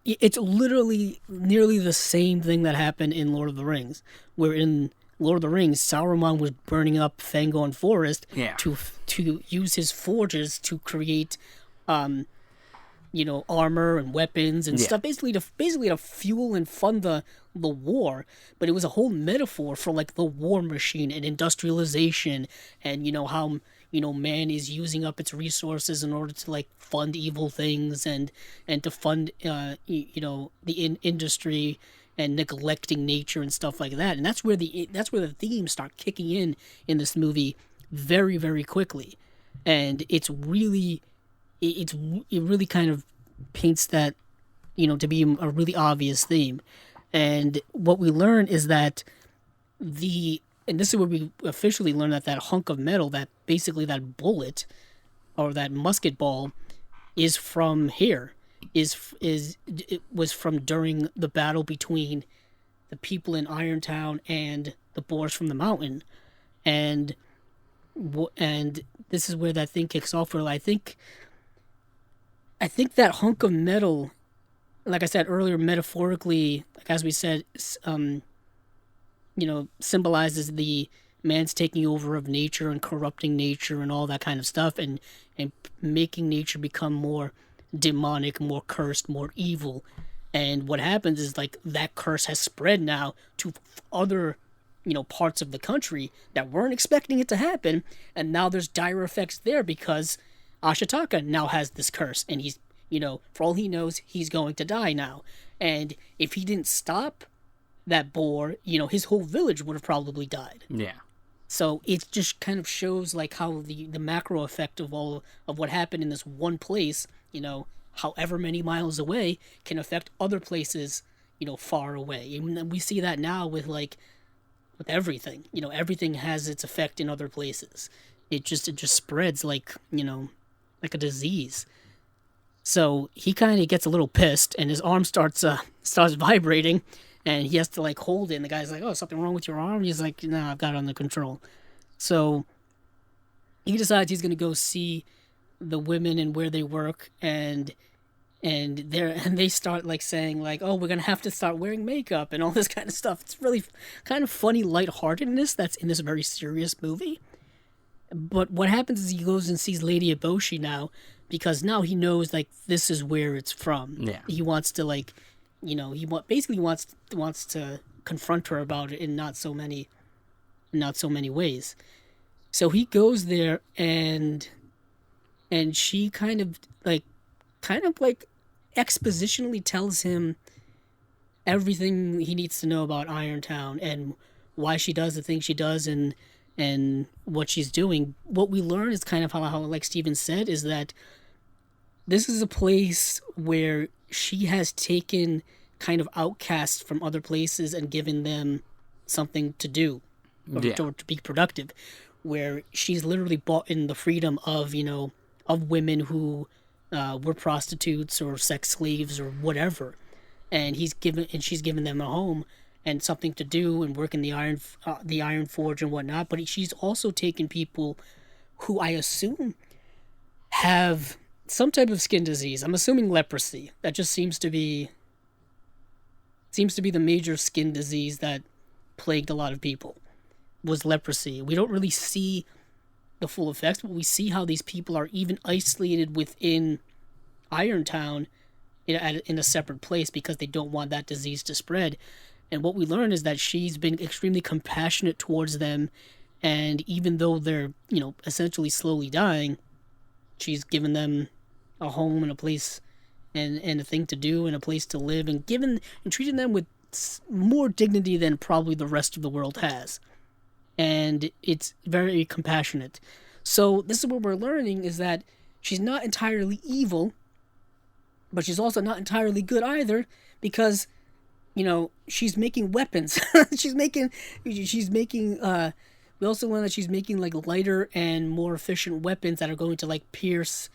S1: it's
S2: literally nearly the same thing that happened in Lord of the Rings, where in Lord of the Rings, Sauron was burning up Fangorn Forest
S1: Yeah.
S2: to use his forges to create, armor and weapons and
S1: Yeah.
S2: stuff, basically to fuel and fund the war. But it was a whole metaphor for like the war machine and industrialization, and how man is using up its resources in order to like fund evil things and to fund the industry and neglecting nature and stuff like that. And that's where the themes start kicking in this movie very, very quickly. And it really kind of paints that to be a really obvious theme. And what we learn is that and this is where we officially learn that hunk of metal, that basically that bullet or that musket ball, is from here. It was from during the battle between the people in Irontown and the boars from the mountain, and this is where that thing kicks off. Where I think that hunk of metal, like I said earlier, metaphorically, like as we said, symbolizes the man's taking over of nature and corrupting nature and all that kind of stuff, and making nature become more demonic, more cursed, more evil. And what happens is like that curse has spread now to other parts of the country that weren't expecting it to happen, and now there's dire effects there because Ashitaka now has this curse, and he's for all he knows, he's going to die now. And if he didn't stop that boar, his whole village would have probably died.
S1: Yeah.
S2: So it just kind of shows like how the macro effect of all of what happened in this one place, however many miles away, can affect other places, far away. And we see that now with everything. Everything has its effect in other places. It just spreads like a disease. So he kind of gets a little pissed, and his arm starts vibrating, and he has to like hold it. And the guy's like, "Oh, something wrong with your arm?" He's like, "No, I've got it under control." So he decides he's gonna go see the women and where they work, and they start like saying like, "Oh, we're gonna have to start wearing makeup and all this kind of stuff." It's really kind of funny lightheartedness that's in this very serious movie. But what happens is he goes and sees Lady Eboshi now, because now he knows like this is where it's from.
S1: Yeah.
S2: He wants to like, basically wants to confront her about it in not so many ways. So he goes there, and she kind of like expositionally tells him everything he needs to know about Irontown and why she does the things she does and what she's doing. What we learn is kind of how like Steven said, is that this is a place where she has taken kind of outcasts from other places and given them something to do or to be productive, where she's literally bought in the freedom of women who were prostitutes or sex slaves or whatever, and she's given them a home and something to do and work in the iron forge and whatnot. But she's also taken people who I assume have some type of skin disease. I'm assuming leprosy. That just seems to be the major skin disease that plagued a lot of people, was leprosy. We don't really see the full effects, but we see how these people are even isolated within Irontown in a separate place because they don't want that disease to spread. And what we learn is that she's been extremely compassionate towards them, and even though they're essentially slowly dying, she's given them a home and a place and a thing to do and a place to live, and treating them with more dignity than probably the rest of the world has. And it's very compassionate. So this is what we're learning, is that she's not entirely evil, but she's also not entirely good either, because she's making weapons. she's making we also learn that she's making like lighter and more efficient weapons that are going to like pierce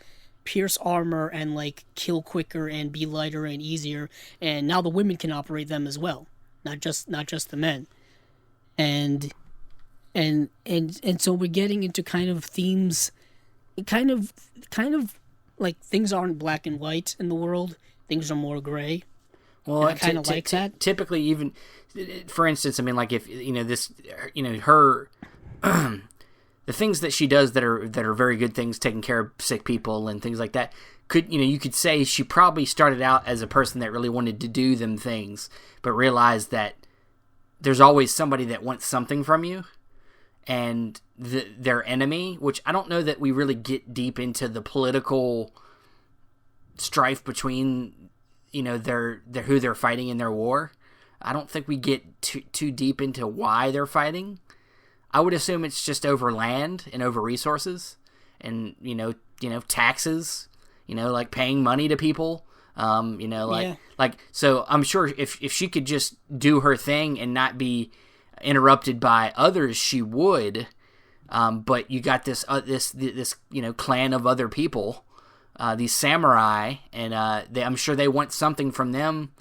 S2: armor and like kill quicker and be lighter and easier. And now the women can operate them as well, not just the men. And so we're getting into kind of themes, kind of like things aren't black and white in the world. Things are more gray.
S1: Well,
S2: I kind of like that.
S1: Typically, even for instance, I mean, like if her the things that she does that are very good things, taking care of sick people and things like that. You could say she probably started out as a person that really wanted to do them things, but realized that there's always somebody that wants something from you, and their enemy. Which I don't know that we really get deep into the political strife between. Their who they're fighting in their war. I don't think we get too deep into why they're fighting. I would assume it's just over land and over resources, and taxes. Like paying money to people. Like so. I'm sure if she could just do her thing and not be interrupted by others, she would. But you got this clan of other people. These samurai, and I'm sure they want something from them,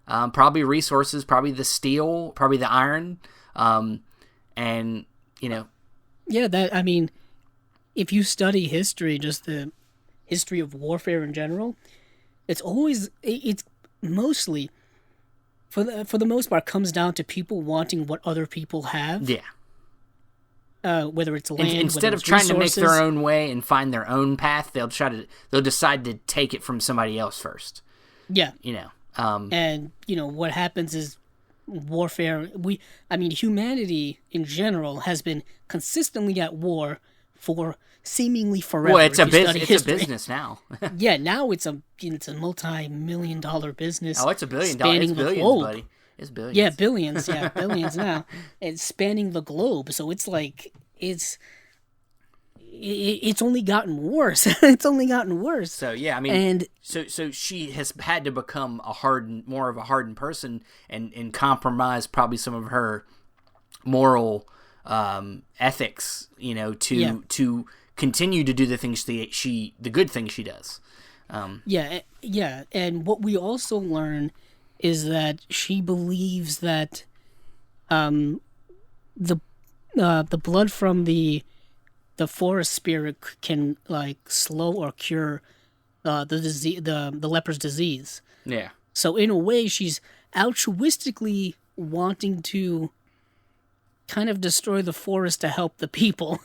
S1: probably resources, probably the steel, probably the iron, and
S2: Yeah, that, I mean, if you study history, just the history of warfare in general, it's mostly, for the most part, comes down to people wanting what other people have.
S1: Yeah.
S2: Whether it's land,
S1: instead of trying to make their own way and find their own path, they'll decide to take it from somebody else first.
S2: Yeah,
S1: and
S2: what happens is warfare. Humanity in general has been consistently at war for seemingly forever.
S1: Well, it's a business now.
S2: Yeah, now it's a multi-million-dollar business.
S1: Oh, it's $1 billion.
S2: Spanning
S1: it's
S2: the
S1: billions,
S2: globe.
S1: Buddy. It's billions.
S2: Yeah, billions. Yeah, billions now. It's spanning the globe, so it's like it's only gotten worse. It's only gotten worse.
S1: So yeah, I mean,
S2: and
S1: so she has had to become more of a hardened person, and compromise probably some of her moral ethics, to continue to do the things the good things she does.
S2: Yeah, and what we also learn is that she believes that the blood from the forest spirit can like slow or cure the disease, the leper's disease.
S1: Yeah.
S2: So in a way, she's altruistically wanting to kind of destroy the forest to help the people,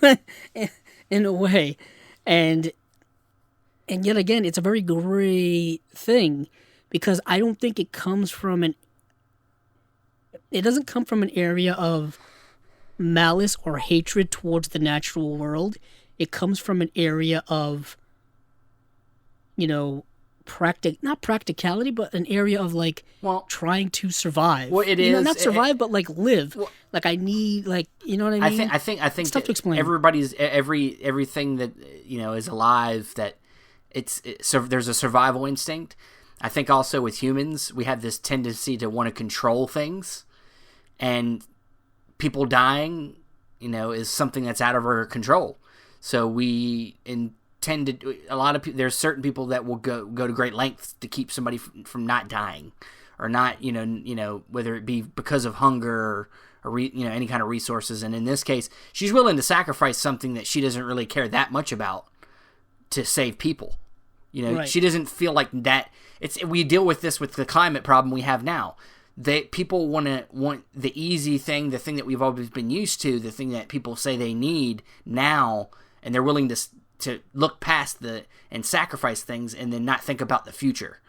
S2: in a way, and yet again, it's a very gray thing. Because I don't think it comes from it doesn't come from an area of malice or hatred towards the natural world. It comes from an area of, not practicality, but an area of trying to survive.
S1: Well, it is
S2: not survive, but live. Well, I need, you know what I mean?
S1: I think
S2: it's tough to explain.
S1: Everything that is alive, that so there's a survival instinct. I think also with humans, we have this tendency to want to control things, and people dying, is something that's out of our control. So we intend to. There's certain people that will go to great lengths to keep somebody from not dying, or not, whether it be because of hunger or any kind of resources. And in this case, she's willing to sacrifice something that she doesn't really care that much about to save people.
S2: Right.
S1: She doesn't feel like that. We deal with this with the climate problem we have now. People want the easy thing, the thing that we've always been used to, the thing that people say they need now, and they're willing to look past and sacrifice things, and then not think about the future.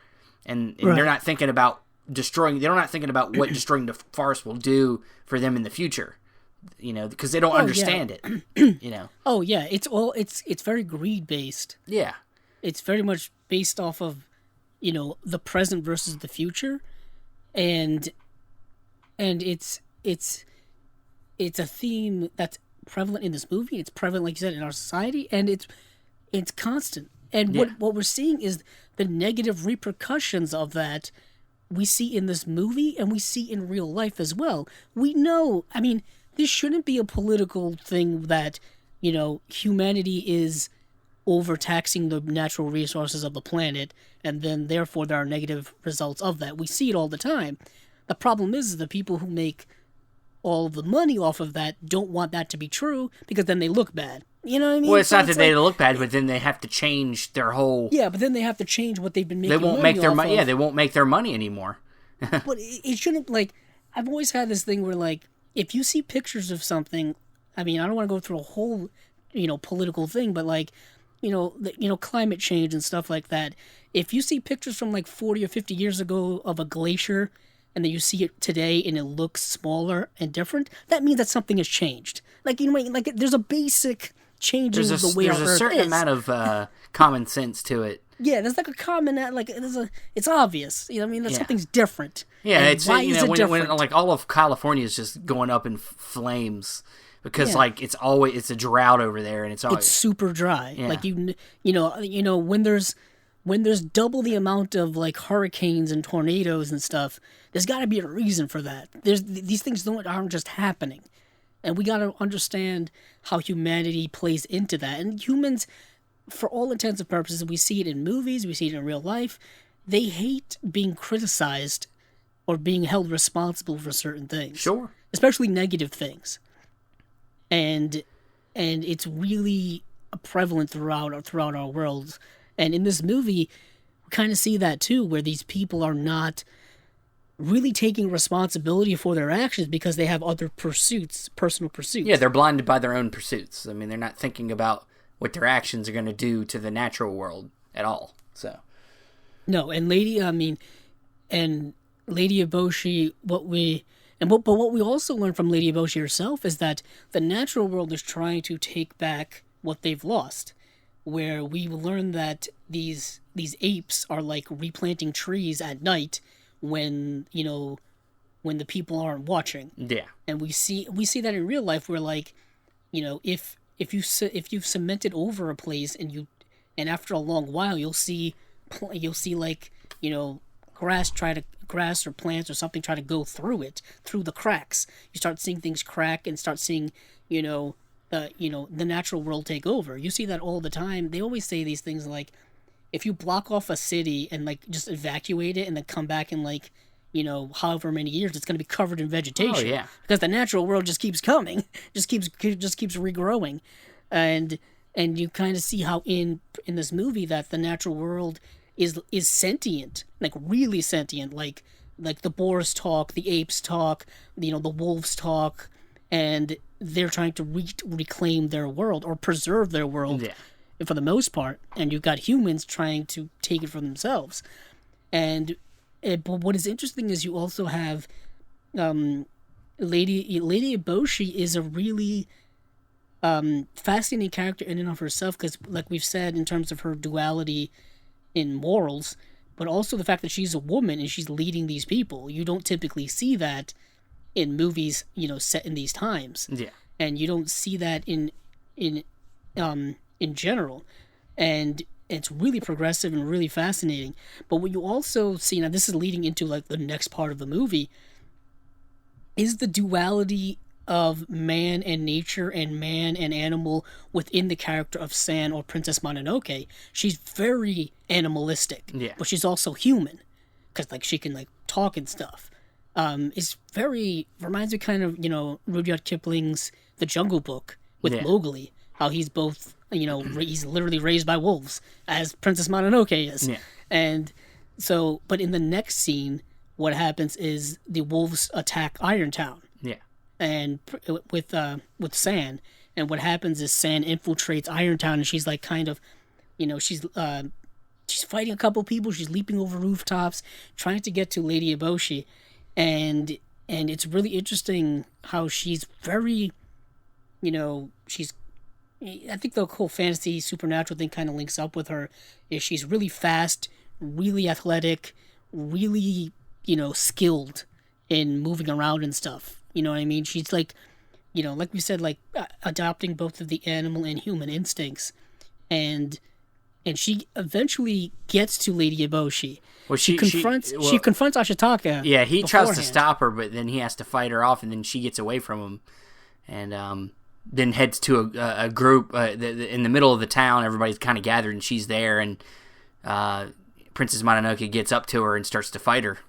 S1: And
S2: right.
S1: They're not thinking about destroying. They're not thinking about what destroying the forest will do for them in the future. Because they don't understand it.
S2: Oh yeah, it's very greed based.
S1: Yeah.
S2: It's very much based off of, the present versus the future, and it's a theme that's prevalent in this movie. It's prevalent, like you said, in our society, and it's constant. And what we're seeing is the negative repercussions of that we see in this movie, and we see in real life as well. We know, this shouldn't be a political thing that, humanity is overtaxing the natural resources of the planet, and then therefore there are negative results of that. We see it all the time. The problem is the people who make all of the money off of that don't want that to be true, because then they look bad. You know what I mean?
S1: Well, it's not that they look bad, but then they have to change their whole.
S2: Yeah, but then they have to change what they've been making.
S1: They won't make their money. Yeah, they won't make their money anymore.
S2: but it shouldn't, like, I've always had this thing where, like, if you see pictures of something, I mean, I don't want to go through a whole, political thing, but, like, climate change and stuff like that. If you see pictures from, like, 40 or 50 years ago of a glacier, and then you see it today and it looks smaller and different, that means that something has changed. Like, like, there's a basic change in the way our Earth is.
S1: There's a certain amount of common sense to it.
S2: Yeah, there's like a common, like, it's obvious. You know what I mean? That something's different.
S1: Yeah,
S2: and why is it different?
S1: When like all of California is just going up in flames because like it's a drought over there and it's
S2: super dry. Yeah. Like when there's double the amount of like hurricanes and tornadoes and stuff, there's got to be a reason for that. These things aren't just happening, and we got to understand how humanity plays into that. And humans, for all intents and purposes, we see it in movies, we see it in real life. They hate being criticized or being held responsible for certain things.
S1: Sure.
S2: Especially negative things. And it's really prevalent throughout our world. And in this movie, we kind of see that too, where these people are not really taking responsibility for their actions because they have other personal pursuits.
S1: Yeah, they're blinded by their own pursuits. I mean, they're not thinking about what their actions are going to do to the natural world at all. So,
S2: no, and Lady Eboshi, what we also learn from Lady Eboshi herself is that the natural world is trying to take back what they've lost. Where we learn that these apes are like replanting trees at night when the people aren't watching.
S1: Yeah, and we see
S2: that in real life where, like, if you've cemented over a place and after a long while you'll see like grass or plants or something try to go through the cracks. You start seeing things crack and start seeing the natural world take over. You see that all the time. They always say these things like, if you block off a city and like just evacuate it and then come back in like however many years, it's going to be covered in vegetation.
S1: Oh yeah,
S2: because the natural world just keeps coming, just keeps regrowing, and you kind of see how in this movie that the natural world is sentient, like really sentient, like the boars talk, the apes talk, the wolves talk, and they're trying to reclaim their world or preserve their world, for the most part. And you've got humans trying to take it for themselves. But what is interesting is you also have Lady Eboshi is a really fascinating character in and of herself, because, like we've said, in terms of her duality in morals, but also the fact that she's a woman and she's leading these people. You don't typically see that in movies, set in these times.
S1: Yeah.
S2: And you don't see that in general. And it's really progressive and really fascinating. But what you also see, now this is leading into like the next part of the movie, is the duality of man and nature and man and animal within the character of San, or Princess Mononoke. She's very animalistic, but she's also human, because like she can like talk and stuff. Reminds me kind of, Rudyard Kipling's The Jungle Book with Mowgli, how he's both, he's literally raised by wolves, as Princess Mononoke is. Yeah. And so, but in the next scene, what happens is the wolves attack Irontown. Yeah. And with San, and what happens is San infiltrates Irontown, and she's like kind of, she's fighting a couple people, she's leaping over rooftops, trying to get to Lady Eboshi. And it's really interesting how she's very, I think the whole fantasy supernatural thing kind of links up with her, is she's really fast, really athletic, really, skilled in moving around and stuff. You know what I mean? She's like, like we said, like adopting both of the animal and human instincts. And she eventually gets to Lady Eboshi. Well, she confronts Ashitaka.
S1: Yeah, he tries to stop her, but then he has to fight her off, and then she gets away from him, and then heads to a group in the middle of the town. Everybody's kind of gathered, and she's there, and Princess Mononoke gets up to her and starts to fight her.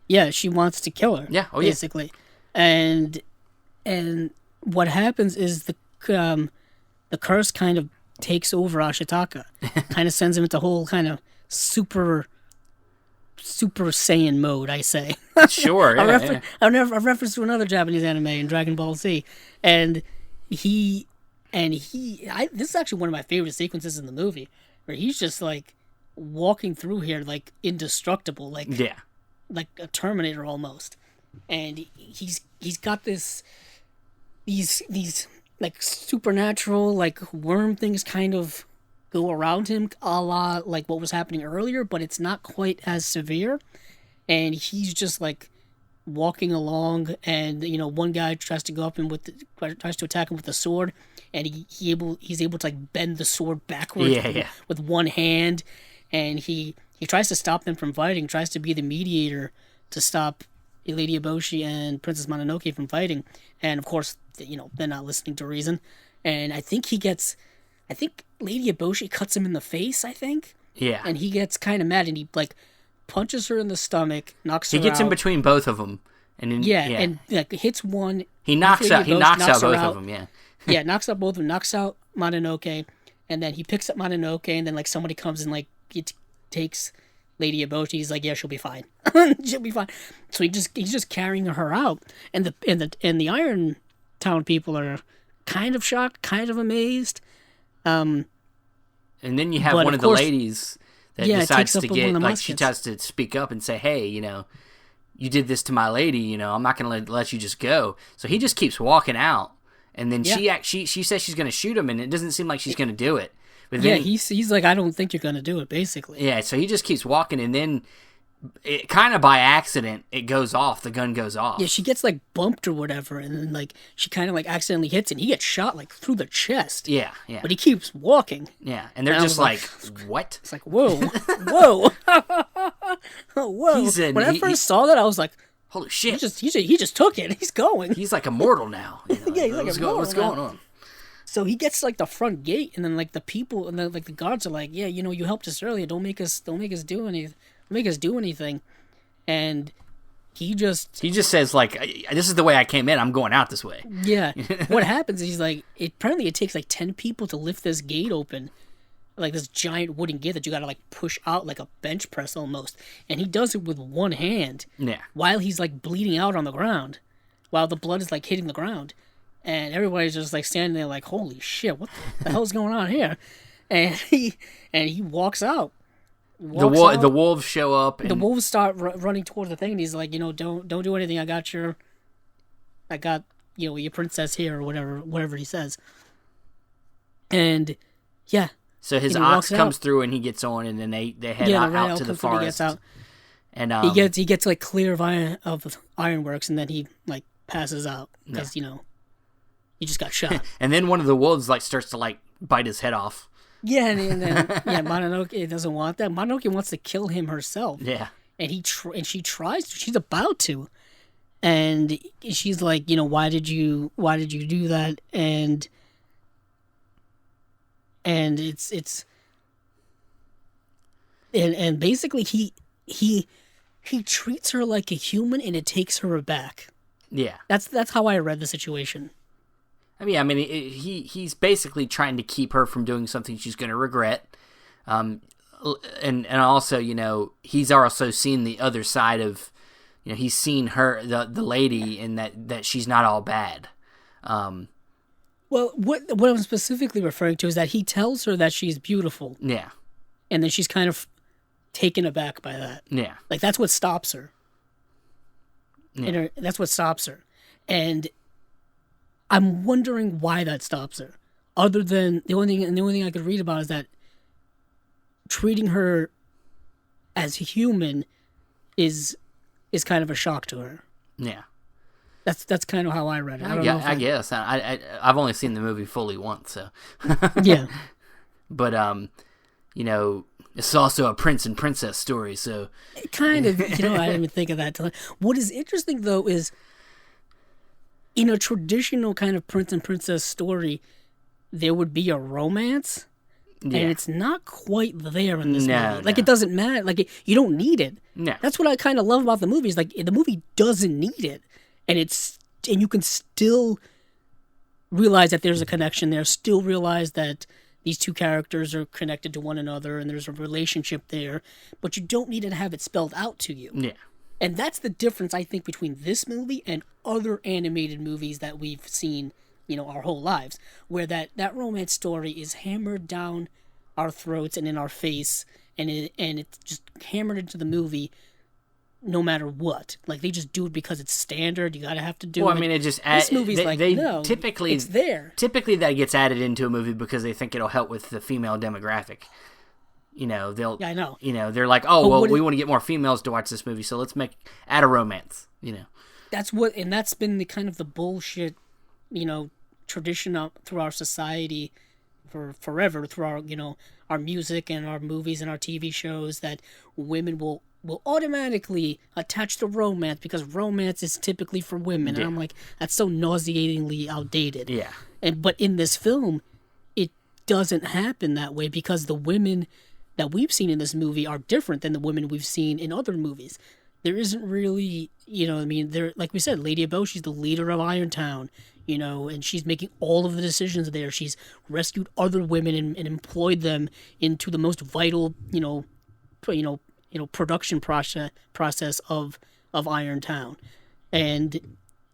S2: Yeah, she wants to kill her.
S1: Yeah,
S2: basically, and what happens is the curse kind of takes over Ashitaka, kind of sends him into whole kind of super Super Saiyan mode, I say.
S1: Sure, yeah,
S2: A reference to another Japanese anime in Dragon Ball Z, and this is actually one of my favorite sequences in the movie, where he's just like walking through here like indestructible,
S1: yeah.
S2: like a Terminator almost, and he's got these like supernatural like worm things kind of go around him, a la like what was happening earlier, but it's not quite as severe. And he's just like walking along, and one guy tries to go up and tries to attack him with a sword, and he's able to like bend the sword backwards with one hand, and he tries to stop them from fighting, tries to be the mediator to stop Lady Eboshi and Princess Mononoke from fighting, and of course they're not listening to reason, and I think Lady Eboshi cuts him in the face, I think.
S1: Yeah.
S2: And he gets kind of mad, and he like punches her in the stomach, knocks her out.
S1: He gets in between both of them, and then,
S2: and like hits one.
S1: He knocks out both of them. Yeah.
S2: Yeah, knocks out both of them. Knocks out Mononoke, and then he picks up Mononoke, and then like somebody comes and like takes Lady Eboshi. He's like, yeah, she'll be fine. She'll be fine. So he's just carrying her out, and the Iron Town people are kind of shocked, kind of amazed.
S1: And then you have one of the ladies that decides to get, like, she tries to speak up and say, hey, you did this to my lady, I'm not going to let you just go. So he just keeps walking out, and then she says she's going to shoot him, and it doesn't seem like she's going to do it. But then,
S2: he's like, I don't think you're going to do it, basically.
S1: Yeah, so he just keeps walking, and then it kind of by accident, the gun goes off.
S2: Yeah, she gets like bumped or whatever, and then like she kind of like accidentally hits, and he gets shot like through the chest.
S1: Yeah.
S2: But he keeps walking.
S1: Yeah, and they're just like, what?
S2: It's like, whoa. Whoa. When I first saw that, I was like,
S1: holy shit.
S2: He just took it. He's going.
S1: He's like immortal now.
S2: Yeah, he's like immortal.
S1: What's going on?
S2: So he gets like the front gate, and then like the people and the guards are like, yeah, you helped us earlier. Don't make us do anything. And he just
S1: says like, this is the way I came in. I'm going out this way.
S2: Yeah. What happens is he's like, apparently it takes like 10 people to lift this gate open, like this giant wooden gate that you gotta like push out like a bench press almost. And he does it with one hand.
S1: Yeah. While
S2: he's like bleeding out on the ground, while the blood is like hitting the ground. And everybody's just like standing there like, holy shit, what the hell's going on here? And he walks out.
S1: The wolves show up. And
S2: the wolves start running towards the thing, and he's like, don't do anything. I got your princess here, or whatever he says. And yeah.
S1: So his ox comes through, and he gets on, and then they head out to the forest. He gets out.
S2: And he gets like clear of ironworks, and then he like passes out because he just got shot.
S1: And then one of the wolves like starts to like bite his head off.
S2: Yeah, and then Mononoke doesn't want that. Mononoke wants to kill him herself.
S1: Yeah,
S2: and she tries to. She's about to, and she's like, why did you do that? And it's basically he treats her like a human, and it takes her aback.
S1: Yeah,
S2: that's how I read the situation.
S1: I mean, he's basically trying to keep her from doing something she's going to regret, and also, he's also seen the other side of, he's seen her, the lady, and that she's not all bad.
S2: Well, what I'm specifically referring to is that he tells her that she's beautiful.
S1: Yeah,
S2: and then she's kind of taken aback by that.
S1: Yeah,
S2: like that's what stops her.
S1: Yeah.
S2: That's what stops her, and I'm wondering why that stops her. Other than the only thing I could read about is that treating her as human is kind of a shock to her.
S1: Yeah,
S2: that's kind of how I read it.
S1: I guess I've only seen the movie fully once, so
S2: yeah.
S1: But it's also a prince and princess story, so
S2: kind of. I didn't even think of that. What is interesting though is, in a traditional kind of prince and princess story, there would be a romance, and it's not quite there in this movie. Like, it doesn't matter. Like, you don't need it.
S1: No.
S2: That's what I kind of love about the movie. Is like the movie doesn't need it, and you can still realize that there's a connection there. Still realize that these two characters are connected to one another and there's a relationship there, but you don't need to have it spelled out to you.
S1: Yeah.
S2: And that's the difference, I think, between this movie and other animated movies that we've seen, our whole lives, where that romance story is hammered down our throats and in our face, and it's just hammered into the movie no matter what. Like, they just do it because it's standard. You gotta have to do it.
S1: Well, I mean, it just
S2: this movie's no,
S1: typically
S2: it's there.
S1: Typically, that gets added into a movie because they think it'll help with the female demographic. They'll.
S2: Yeah, I know.
S1: They're like, oh, well, we want to get more females to watch this movie, so let's add a romance.
S2: That's been the kind of the bullshit, tradition through our society for forever, through our music and our movies and our TV shows, that women will automatically attach to romance because romance is typically for women.
S1: Yeah.
S2: And I'm like, that's so nauseatingly outdated.
S1: Yeah.
S2: But in this film, it doesn't happen that way because the women that we've seen in this movie are different than the women we've seen in other movies. There isn't really, there, like we said, Lady Abo, she's the leader of Irontown, and she's making all of the decisions there. She's rescued other women and employed them into the most vital, production process of Irontown. And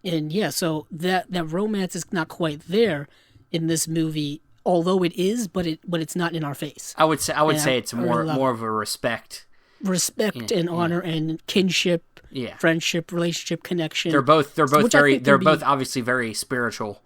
S2: yeah, so that romance is not quite there in this movie, although it is, but it's not in our face.
S1: I would say it's more of a respect
S2: and honor and kinship, friendship, relationship, connection.
S1: They're both obviously very spiritual.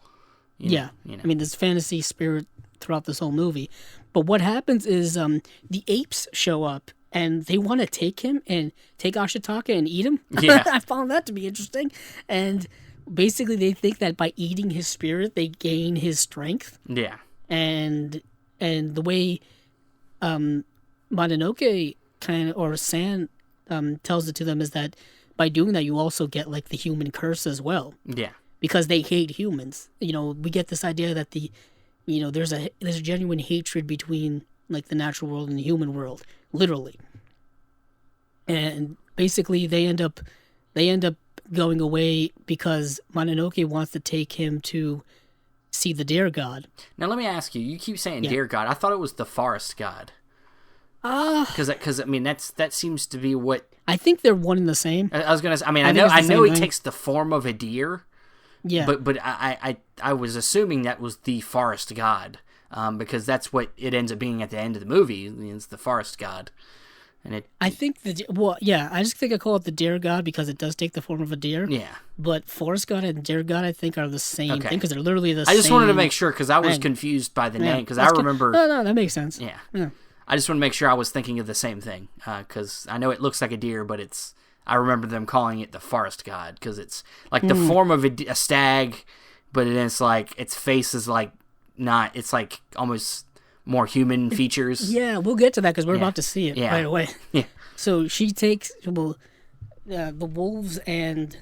S2: I mean, there's fantasy spirit throughout this whole movie. But what happens is the apes show up and they want to take him and take Ashitaka and eat him.
S1: Yeah.
S2: I found that to be interesting. And basically they think that by eating his spirit, they gain his strength.
S1: Yeah.
S2: And the way Mononoke or San tells it to them is that by doing that, you also get like the human curse as well.
S1: Yeah.
S2: Because they hate humans. We get this idea that there's a genuine hatred between like the natural world and the human world, literally. And basically they end up going away because Mononoke wants to take him to see the deer god.
S1: Now let me ask you keep saying deer god. I thought it was the forest god. Because I mean that seems to be what
S2: I think they're one and the same.
S1: I was gonna say. I mean, I know he takes the form of a deer.
S2: Yeah.
S1: But I was assuming that was the forest god, because that's what it ends up being at the end of the movie. It's the forest god, and I just think I call it the deer god because it does take the form of a deer. Yeah.
S2: But forest god and deer god, I think, are the same thing because they're literally the same.
S1: I just wanted to make sure because I was confused by the name because I remember.
S2: No, that makes sense.
S1: Yeah. I just want to make sure I was thinking of the same thing, because I know it looks like a deer, but I remember them calling it the forest god, because it's like the form of a stag, but it's like, its face is like not, it's like almost more human features.
S2: Yeah, we'll get to that, because we're about to see it right away.
S1: Yeah.
S2: So she takes, the wolves and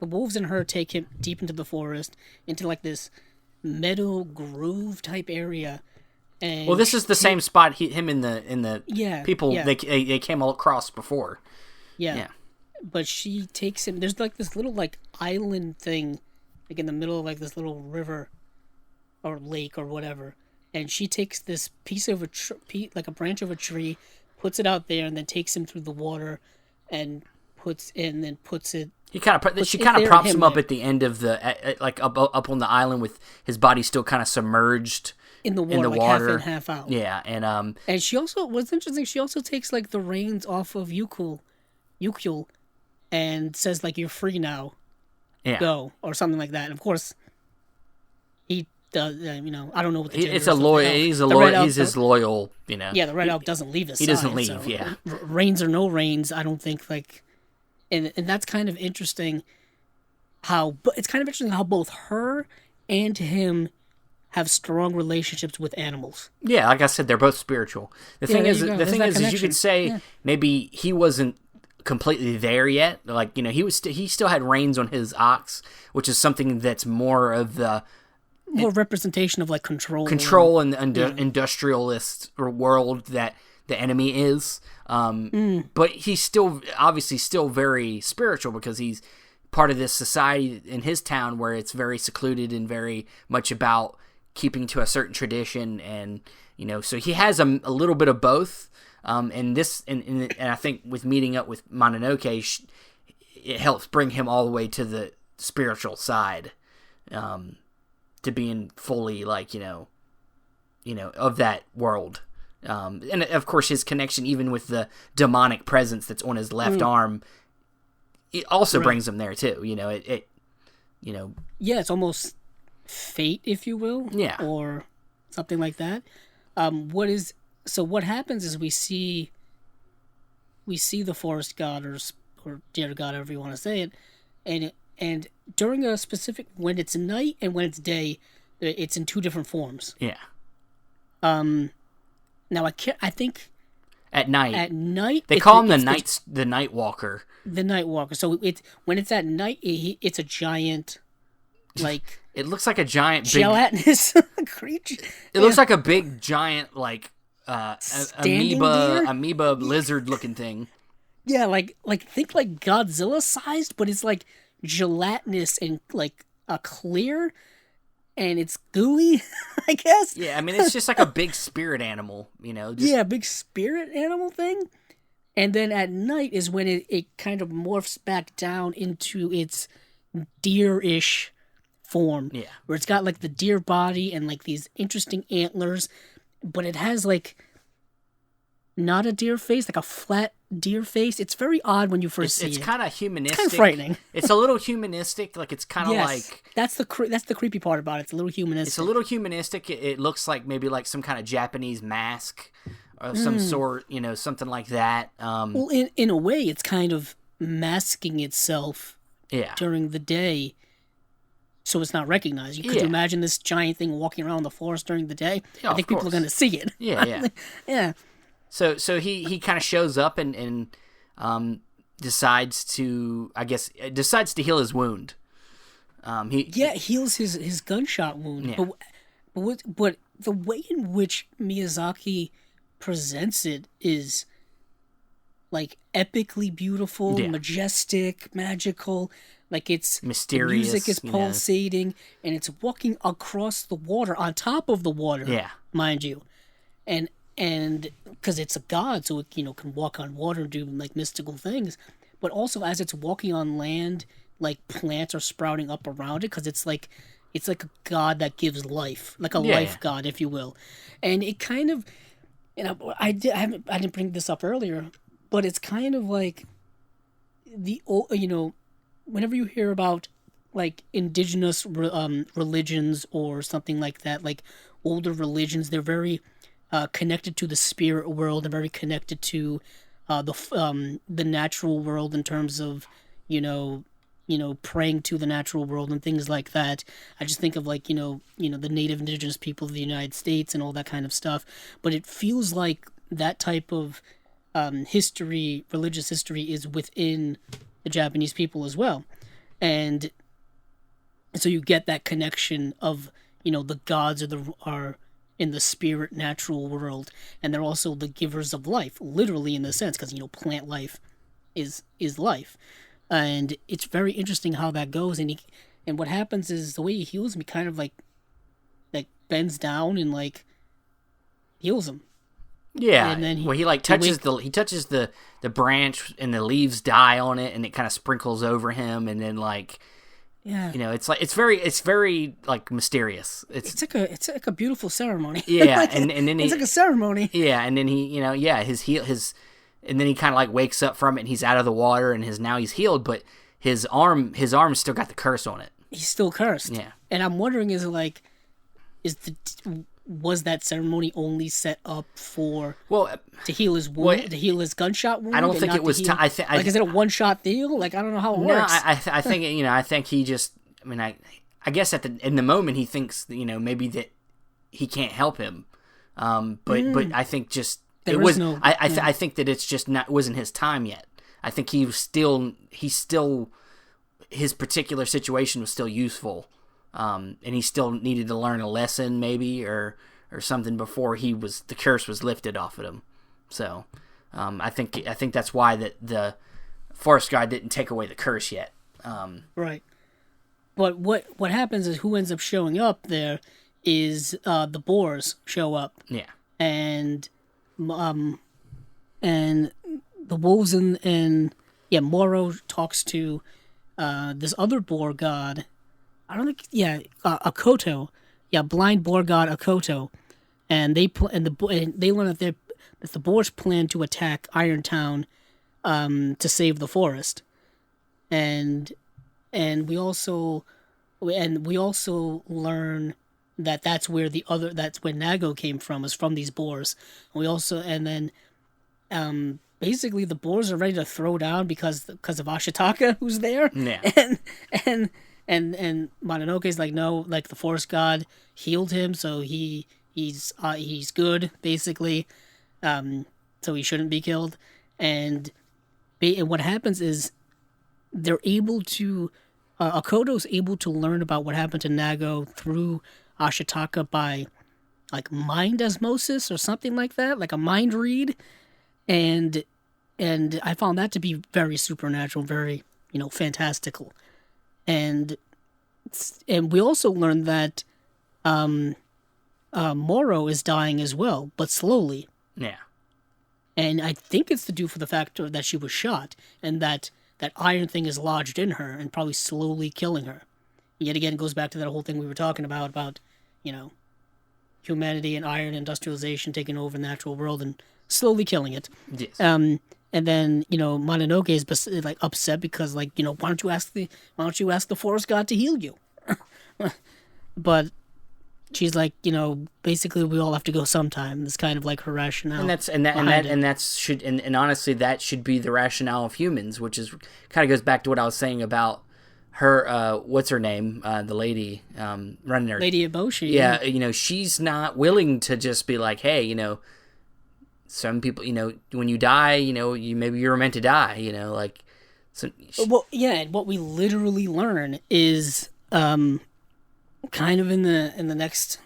S2: her take him deep into the forest, into like this meadow grove type area. And
S1: this is the same spot him in the people they came across before.
S2: Yeah. But she takes him. There's like this little like island thing, like in the middle of like this little river, or lake or whatever. And she takes this piece of like a branch of a tree, puts it out there, and then takes him through the water, and puts it. She kind of
S1: props him up at the end of the like up on the island with his body still kind of submerged.
S2: In the water, half in, half out.
S1: Yeah,
S2: and she also, what's interesting, she also takes like the reins off of Yukul, and says like, "You're free now, go," or something like that. And of course, he does. I don't know what the
S1: it's a loyal. He's his loyal.
S2: Yeah, the red elk doesn't leave his side.
S1: He doesn't leave.
S2: So,
S1: yeah,
S2: reins or no reins, I don't think like, and that's kind of interesting. It's kind of interesting how both her and him have strong relationships with animals.
S1: Yeah, like I said, they're both spiritual. The thing is, you could say maybe he wasn't completely there yet. Like, he still had reins on his ox, which is something that's more of the
S2: representation of like control
S1: and industrialist world that the enemy is. But he's still very spiritual because he's part of this society in his town where it's very secluded and very much about keeping to a certain tradition, and so he has a little bit of both. And I think with meeting up with Mononoke, it helps bring him all the way to the spiritual side, to being fully of that world. And of course his connection even with the demonic presence that's on his left arm, it also brings him there too.
S2: Yeah, it's almost fate, if you will.
S1: Yeah.
S2: Or something like that. What happens is we see the forest god or deer god, however you want to say it, and during a specific, when it's night and when it's day, it's in two different forms.
S1: Yeah.
S2: Now I think
S1: at night.
S2: At night
S1: they call him the Night Walker.
S2: The Night Walker. So when it's at night, it's a giant, like
S1: it looks like a giant
S2: gelatinous creature.
S1: It looks like a big giant
S2: deer?
S1: amoeba lizard looking thing.
S2: Yeah, think like Godzilla sized, but it's like gelatinous and like a clear, and it's gooey, I guess.
S1: Yeah, I mean it's just like a big spirit animal,
S2: Yeah, big spirit animal thing. And then at night is when it kind of morphs back down into its deer-ish form.
S1: Yeah.
S2: Where it's got like the deer body and like these interesting antlers, but it has like not a deer face, like a flat deer face. It's very odd when you first see it.
S1: It's kind of humanistic.
S2: It's kind of frightening.
S1: It's a little humanistic, like it's kind of like...
S2: That's the creepy part about it. It's a little humanistic.
S1: It's a little humanistic. It looks like maybe like some kind of Japanese mask of some sort, something like that.
S2: Well, in a way, it's kind of masking itself during the day, so it's not recognized. Could you imagine this giant thing walking around the forest during the day?
S1: Yeah,
S2: I think people are going to see it.
S1: Yeah.
S2: Yeah. So
S1: he kind of shows up and decides to heal his wound.
S2: Heals his gunshot wound. Yeah. But the way in which Miyazaki presents it is like epically beautiful, majestic, magical. Like it's
S1: mysterious.
S2: The music is pulsating, and it's walking across the water, on top of the water.
S1: Yeah,
S2: mind you, and because it's a god, so it can walk on water and do like mystical things. But also as it's walking on land, like plants are sprouting up around it, because it's like a god that gives life, like a life god, if you will. And it kind of, I didn't bring this up earlier, but it's kind of like whenever you hear about like indigenous religions or something like that, like older religions, they're very connected to the spirit world. They're very connected to the natural world in terms of praying to the natural world and things like that. I just think of like the native indigenous people of the United States and all that kind of stuff. But it feels like that type of religious history is within the Japanese people as well. And so you get that connection of the gods are in the spirit natural world, and they're also the givers of life, literally in the sense, because plant life is life. And it's very interesting how that goes. And what happens is the way he heals me kind of like bends down and like heals him.
S1: Yeah. And then he touches the branch, and the leaves die on it, and it kind of sprinkles over him, and then it's very like mysterious. It's
S2: like a beautiful ceremony.
S1: Yeah, and then
S2: it's like a ceremony.
S1: Yeah, and then his and then he kind of like wakes up from it, and he's out of the water, and he's healed, but his arm's still got the curse on it.
S2: He's still cursed.
S1: Yeah.
S2: And I'm wondering, was that ceremony only set up to heal his wound, to heal his gunshot wound?
S1: I don't think it was. Is
S2: it a one-shot deal? Like, I don't know how it works.
S1: No, I think I think he just. I mean, I guess in the moment he thinks maybe that he can't help him, but I think just I think that it's just not wasn't his time yet. I think he's still his particular situation was still useful. And he still needed to learn a lesson, maybe, or something before the curse was lifted off of him. So, I think that's why the forest god didn't take away the curse yet.
S2: Right. But what happens is who ends up showing up there is the boars show up,
S1: Yeah.
S2: and and the wolves and Moro talks to this other boar god. I don't think Akoto, blind boar god Akoto, and they learn that the boars plan to attack Irontown to save the forest, and we also learn that that's where Nago came from, is from these boars. And then basically the boars are ready to throw down because of Ashitaka, who's there.
S1: Yeah.
S2: And Mononoke's like, no, like the forest god healed him, so he's good basically, so he shouldn't be killed. And what happens is they're able to Akoto's able to learn about what happened to Nago through Ashitaka by like mind osmosis or something like that, like a mind read, and I found that to be very supernatural, very fantastical, and we also learned that Moro is dying as well, but slowly.
S1: Yeah.
S2: And I think it's to do for the fact that she was shot, and that iron thing is lodged in her and probably slowly killing her. Yet again, it goes back to that whole thing we were talking about humanity and iron industrialization taking over the natural world and slowly killing it.
S1: Yes.
S2: And then Mononoke is like upset because why don't you ask the forest god to heal you? But she's like, basically we all have to go sometime. That's kind of like her rationale.
S1: And honestly, that should be the rationale of humans, which is kind of goes back to what I was saying about her. What's her name? The lady running her.
S2: Lady Eboshi.
S1: Yeah, she's not willing to just be like, hey, some people, when you die, maybe you're meant to die, like. So.
S2: And what we literally learn is. Kind of in the next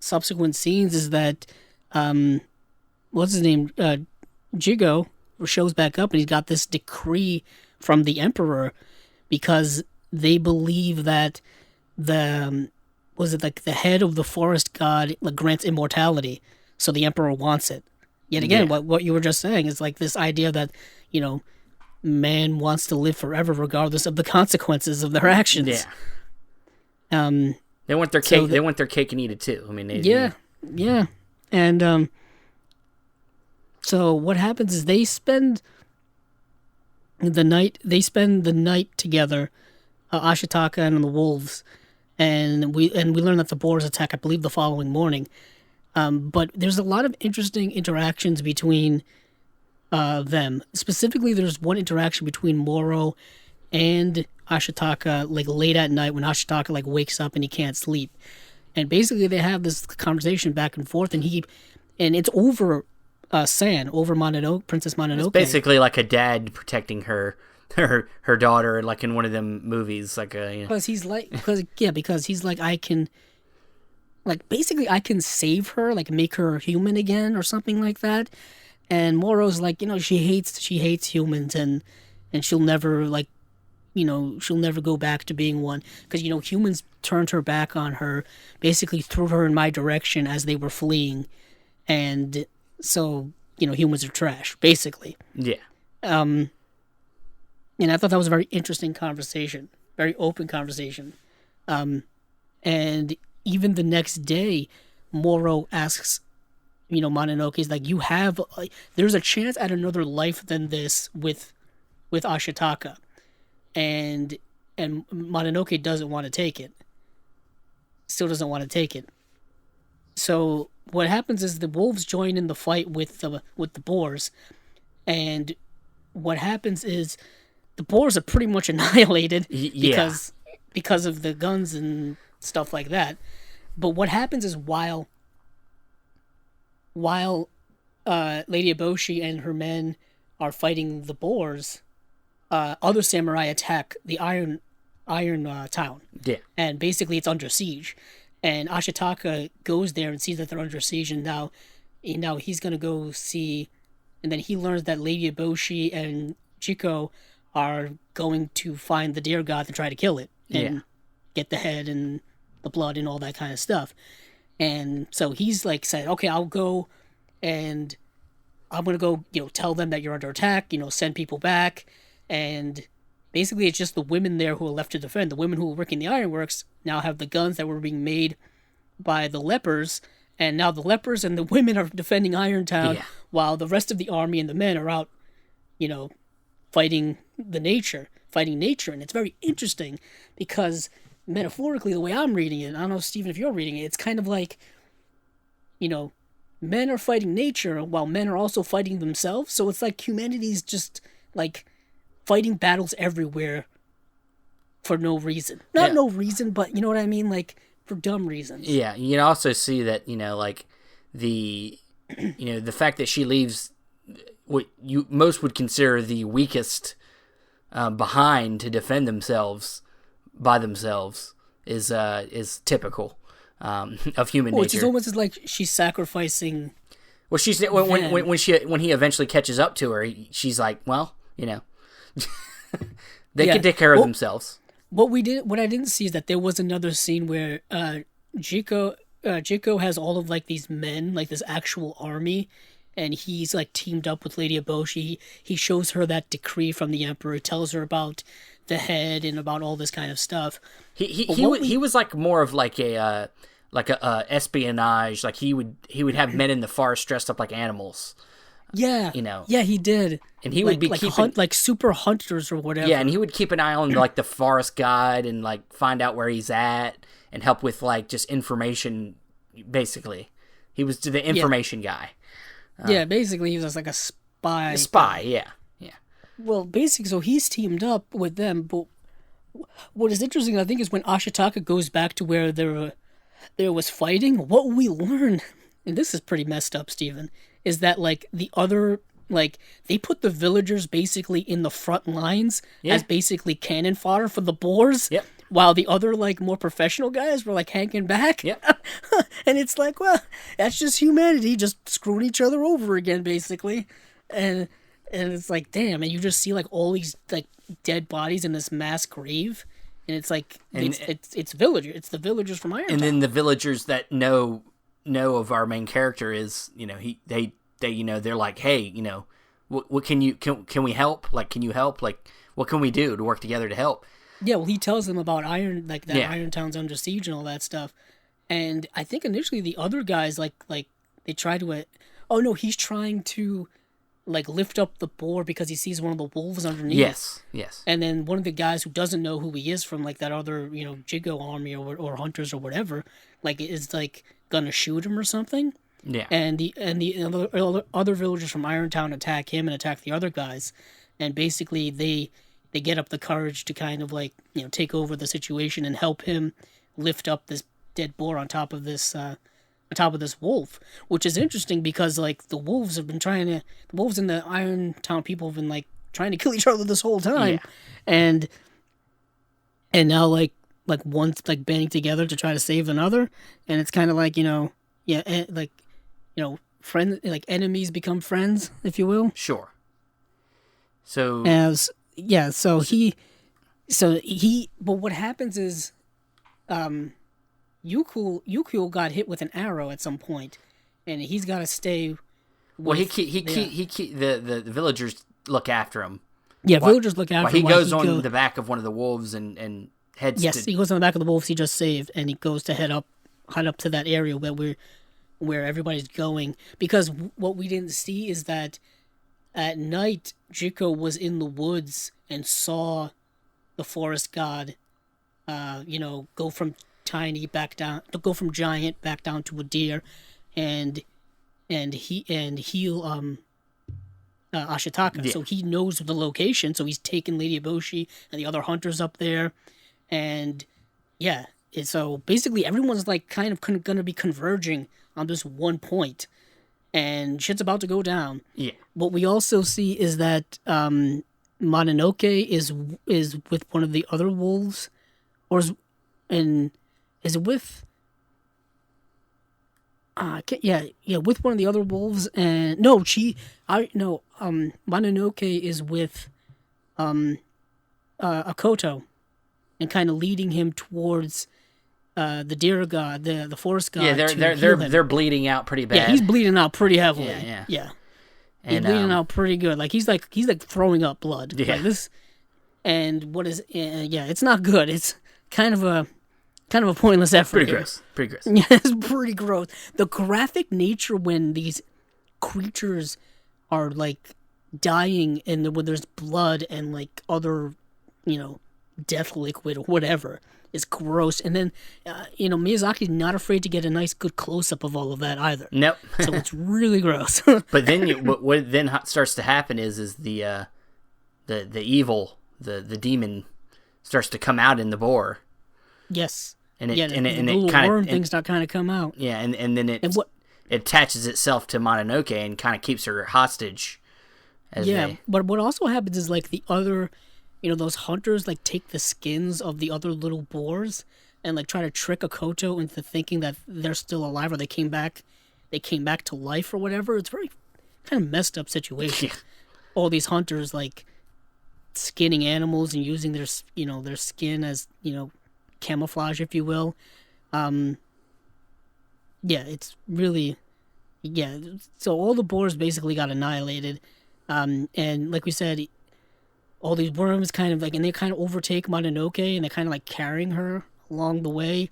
S2: subsequent scenes is that what's his name, Jigo shows back up, and he's got this decree from the emperor because they believe that the head of the forest god grants immortality, so the emperor wants it. Yet again, what you were just saying is like this idea that man wants to live forever regardless of the consequences of their actions.
S1: Yeah. They want their cake. They want their cake and eat it too. I mean,
S2: yeah. And so what happens is they spend the night together, Ashitaka and the wolves, and we learn that the boars attack, I believe, the following morning. But there's a lot of interesting interactions between them. Specifically, there's one interaction between Moro and Ashitaka, like late at night when Ashitaka wakes up and he can't sleep, and basically they have this conversation back and forth, and it's over San, over Princess Mononoke.
S1: It's basically like a dad protecting her daughter, like in one of them movies, because he's like
S2: I can, I can save her, make her human again or something like that, and Moro's like, she hates humans and she'll never she'll never go back to being one because humans turned her back on her, basically threw her in my direction as they were fleeing, and so humans are trash basically.
S1: Yeah.
S2: And I thought that was a very interesting conversation, very open conversation. And even the next day, Moro asks Mononoke, is like, there's a chance at another life than this with Ashitaka. And Mononoke doesn't want to take it. Still doesn't want to take it. So what happens is the wolves join in the fight with the boars, and what happens is the boars are pretty much annihilated because of the guns and stuff like that. But what happens is while Lady Eboshi and her men are fighting the boars, other samurai attack the iron town.
S1: Yeah.
S2: And basically it's under siege. And Ashitaka goes there and sees that they're under siege, and now he's going to go see, and then he learns that Lady Eboshi and Chiko are going to find the deer god to try to kill it and get the head and the blood and all that kind of stuff. And so he's like said, okay, I'll go and I'm gonna go, tell them that you're under attack, send people back. And basically it's just the women there who are left to defend. The women who were working the ironworks now have the guns that were being made by the lepers, and now the lepers and the women are defending Irontown,
S1: Yeah.
S2: while the rest of the army and the men are out, fighting fighting nature. And it's very interesting because metaphorically, the way I'm reading it, I don't know, Stephen, if you're reading it, it's kind of like, men are fighting nature while men are also fighting themselves. So it's like humanity's just like fighting battles everywhere for no reason. Not no reason, but you know what I mean? Like for dumb reasons.
S1: Yeah, you can also see that, like the the fact that she leaves what you most would consider the weakest behind to defend themselves by themselves is typical of human nature.
S2: Which is almost like she's sacrificing.
S1: Well, she's when he eventually catches up to her, she's like, well, they can take care of themselves.
S2: What I didn't see is that there was another scene where Jiko has all of like these men, like this actual army, and he's like teamed up with Lady Eboshi. He shows her that decree from the Emperor, tells her about the head and about all this kind of stuff.
S1: He was like more of like a espionage. Like he would have men in the forest dressed up like animals.
S2: Yeah, yeah, he did,
S1: and he would be keeping
S2: like super hunters or whatever.
S1: Yeah, and he would keep an eye on like the forest guide and like find out where he's at and help with like just information. Basically, he was the information guy.
S2: Yeah, basically he was just like a spy.
S1: A spy, yeah.
S2: Well, basically, so he's teamed up with them. But what is interesting, I think, is when Ashitaka goes back to where there was fighting. What we learn, and this is pretty messed up, Stephen, is that like the other, like they put the villagers basically in the front lines as basically cannon fodder for the boars.
S1: Yep.
S2: While the other like more professional guys were like hanging back.
S1: Yep.
S2: And it's like, well, that's just humanity just screwing each other over again, basically. And it's like, damn, and you just see like all these like dead bodies in this mass grave. And it's like it's villagers. It's the villagers from Irontown.
S1: And then the villagers that know of our main character is, they they're like, hey, what can we help? Like, can you help? Like, what can we do to work together to help?
S2: Yeah, well, he tells them about Irontown's under siege and all that stuff. And I think initially the other guys like they try to oh no, he's trying to like lift up the boar because he sees one of the wolves underneath.
S1: Yes.
S2: And then one of the guys who doesn't know who he is from like that other, Jigo army or hunters or whatever, like is like gonna shoot him or something.
S1: Yeah.
S2: And the other villagers from Irontown attack him and attack the other guys. And basically they get up the courage to kind of like, take over the situation and help him lift up this dead boar on top of this wolf, which is interesting because like the wolves and the Irontown people have been like trying to kill each other this whole time. Yeah. And now like one's like banding together to try to save another, and it's kind of like, friends, like enemies become friends, if you will.
S1: Sure. So
S2: but what happens is Yukio got hit with an arrow at some point, and he's got to stay.
S1: The villagers look after him.
S2: Yeah, villagers look after him.
S1: He goes on the back of one of the wolves and heads.
S2: Yes, he goes on the back of the wolves he just saved, and he goes to head up to that area where everybody's going. Because what we didn't see is that at night Jiko was in the woods and saw the forest god, go from giant back down to a deer, and heal Ashitaka. Yeah. So he knows the location. So he's taken Lady Eboshi and the other hunters up there, and so basically everyone's like kind of going to be converging on this one point, and shit's about to go down.
S1: Yeah.
S2: What we also see is that Mononoke is with one of the other wolves, is it with? With one of the other wolves, and Mononoke is with Akoto, and kind of leading him towards the deer god, the forest god.
S1: Yeah,
S2: to heal him.
S1: they're bleeding out pretty bad.
S2: Yeah, he's bleeding out pretty heavily.
S1: Yeah.
S2: He's bleeding out pretty good. Like he's like throwing up blood.
S1: Yeah.
S2: Like this, and what is? It's not good. It's kind of a pointless effort.
S1: Pretty gross. Pretty gross.
S2: Yeah, it's pretty gross. The graphic nature when these creatures are like dying and when there's blood and like other, death liquid or whatever is gross. And then, Miyazaki's not afraid to get a nice good close up of all of that either.
S1: Nope.
S2: So it's really gross.
S1: But then what then starts to happen is the evil, the demon starts to come out in the boar.
S2: Yes.
S1: And
S2: the little worm things start kind of come out.
S1: Yeah, and then it attaches itself to Mononoke and kind of keeps her hostage.
S2: But what also happens is like the other, those hunters like take the skins of the other little boars and like try to trick Akoto into thinking that they're still alive or they came back to life or whatever. It's very kind of messed up situation.
S1: Yeah.
S2: All these hunters like skinning animals and using their skin as camouflage, if you will. It's really so all the boars basically got annihilated, and like we said, all these worms kind of like, and they kind of overtake Mononoke and they're kind of like carrying her along the way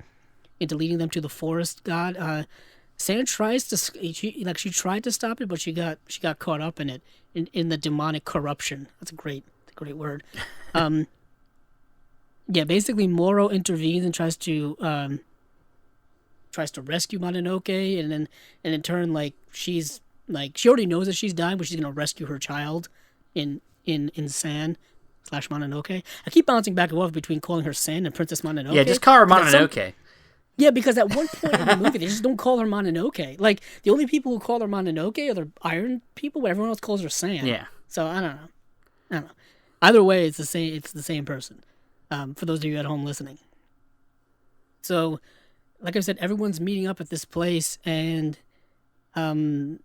S2: into leading them to the forest god. Sand tries to she tried to stop it, but she got caught up in it in the demonic corruption. That's a great word. Basically Moro intervenes and tries to rescue Mononoke, and then in turn like she's like she already knows that she's dying, but she's gonna rescue her child in San / Mononoke. I keep bouncing back and forth between calling her San and Princess Mononoke.
S1: Yeah, just call her Mononoke.
S2: Yeah, because at one point in the movie, they just don't call her Mononoke. Like, the only people who call her Mononoke are the Iron people, but everyone else calls her San.
S1: Yeah.
S2: So, I don't know. Either way, it's the same person, for those of you at home listening. So, like I said, everyone's meeting up at this place, and I'm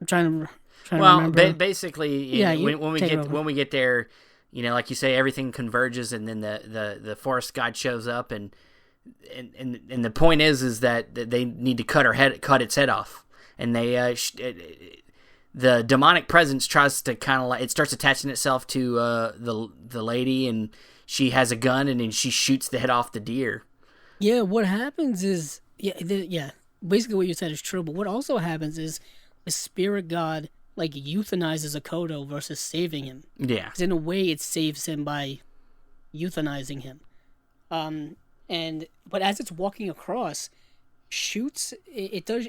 S2: trying to remember.
S1: Basically, when we get there, like you say, everything converges, and then the forest god shows up, and the point is that they need to cut its head off, and they the demonic presence tries to kind of like, it starts attaching itself to the lady, and she has a gun, and then she shoots the head off the deer.
S2: Yeah, what happens is basically what you said is true, but what also happens is the spirit god like euthanizes Akoto versus saving him.
S1: Yeah,
S2: because in a way it saves him by euthanizing him. But as it's walking across, shoots it does.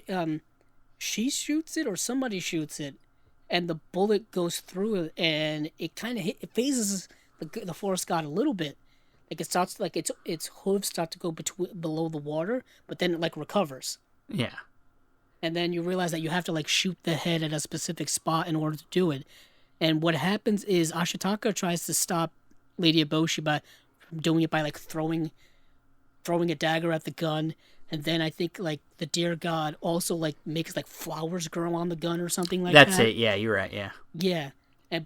S2: She shoots it or somebody shoots it, and the bullet goes through it, and it kind of it phases the forest god a little bit. Like it starts like its hooves start to go below the water, but then it like recovers.
S1: Yeah.
S2: And then you realize that you have to like shoot the head at a specific spot in order to do it. And what happens is Ashitaka tries to stop Lady Eboshi from doing it by like throwing a dagger at the gun, and then I think like the deer god also like makes like flowers grow on the gun or something like that.
S1: That's it. Yeah, you're right. Yeah.
S2: Yeah,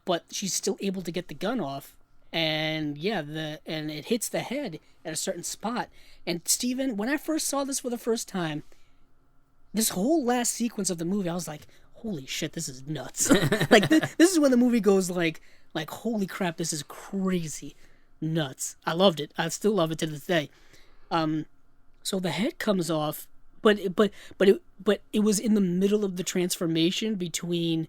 S2: but she's still able to get the gun off, and and it hits the head at a certain spot. And Steven, when I first saw this for the first time, this whole last sequence of the movie, I was like, holy shit, this is nuts. Like this is when the movie goes like holy crap, this is crazy nuts. I loved it. I still love it to this day. So the head comes off, but it was in the middle of the transformation between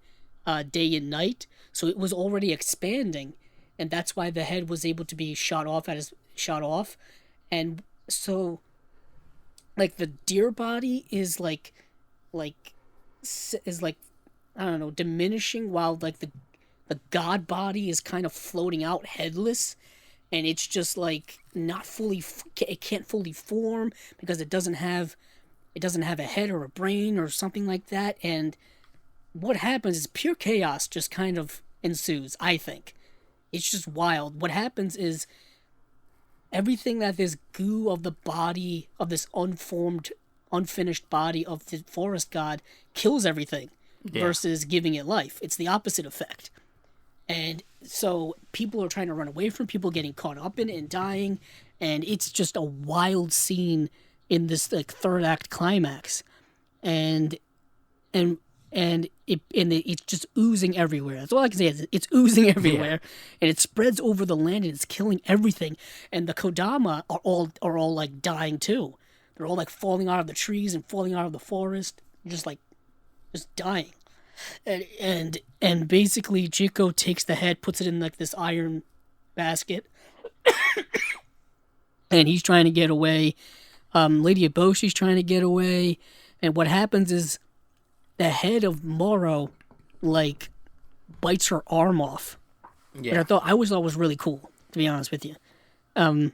S2: day and night, so it was already expanding, and that's why the head was able to be shot off, and so like the deer body is like I don't know, diminishing, while like the god body is kind of floating out headless. And it's just like not fully, it can't fully form because it doesn't have a head or a brain or something like that. And what happens is pure chaos just kind of ensues, I think. It's just wild. What happens is everything that this goo of the body, of this unformed, unfinished body of the forest god kills everything versus giving it life. It's the opposite effect. And so people are trying to run away from people, getting caught up in it and dying. and it's just a wild scene in this like third act climax, and and it's just oozing everywhere. That's all I can say. Is it's oozing everywhere, and it spreads over the land, and it's killing everything. And the Kodama are all like dying too. They're all like falling out of the trees and falling out of the forest, just dying. And basically, Jiko takes the head, puts it in like this iron basket, and he's trying to get away. Lady Eboshi's trying to get away, and what happens is the head of Moro like bites her arm off. Yeah, and I always thought was really cool, to be honest with you. And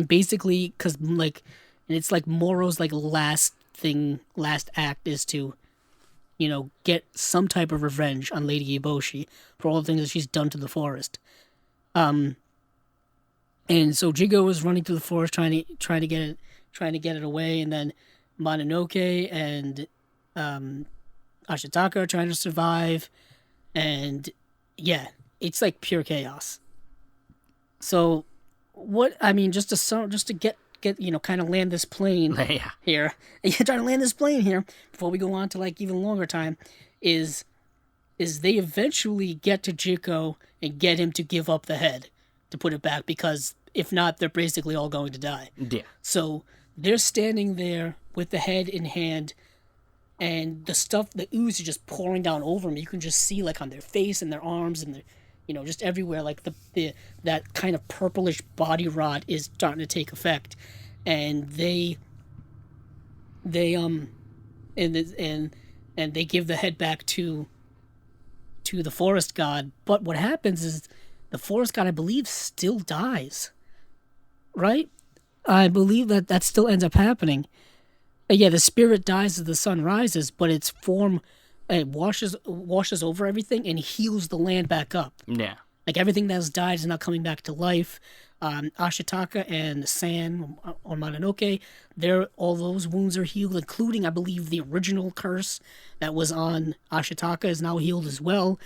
S2: basically, because like, and it's like Moro's like last act is to, get some type of revenge on Lady Eboshi for all the things that she's done to the forest. And so Jigo is running through the forest trying to get it away, and then Mononoke and Ashitaka are trying to survive, and yeah, it's like pure chaos. So, just to get kind of land this plane here. Trying to land this plane here before we go on to like even longer time, is they eventually get to Jiko and get him to give up the head to put it back, because if not, they're basically all going to die. Yeah. So they're standing there with the head in hand, and the ooze is just pouring down over them. You can just see like on their face and their arms and their, just everywhere, like that kind of purplish body rot is starting to take effect, and they give the head back to the forest god. But what happens is the forest god, I believe, still dies. Right? I believe that still ends up happening. Yeah, the spirit dies as the sun rises, but its form washes over everything and heals the land back up. Yeah. Like everything that's died is now coming back to life. Ashitaka and San or Mononoke, all those wounds are healed, including, I believe, the original curse that was on Ashitaka is now healed as well.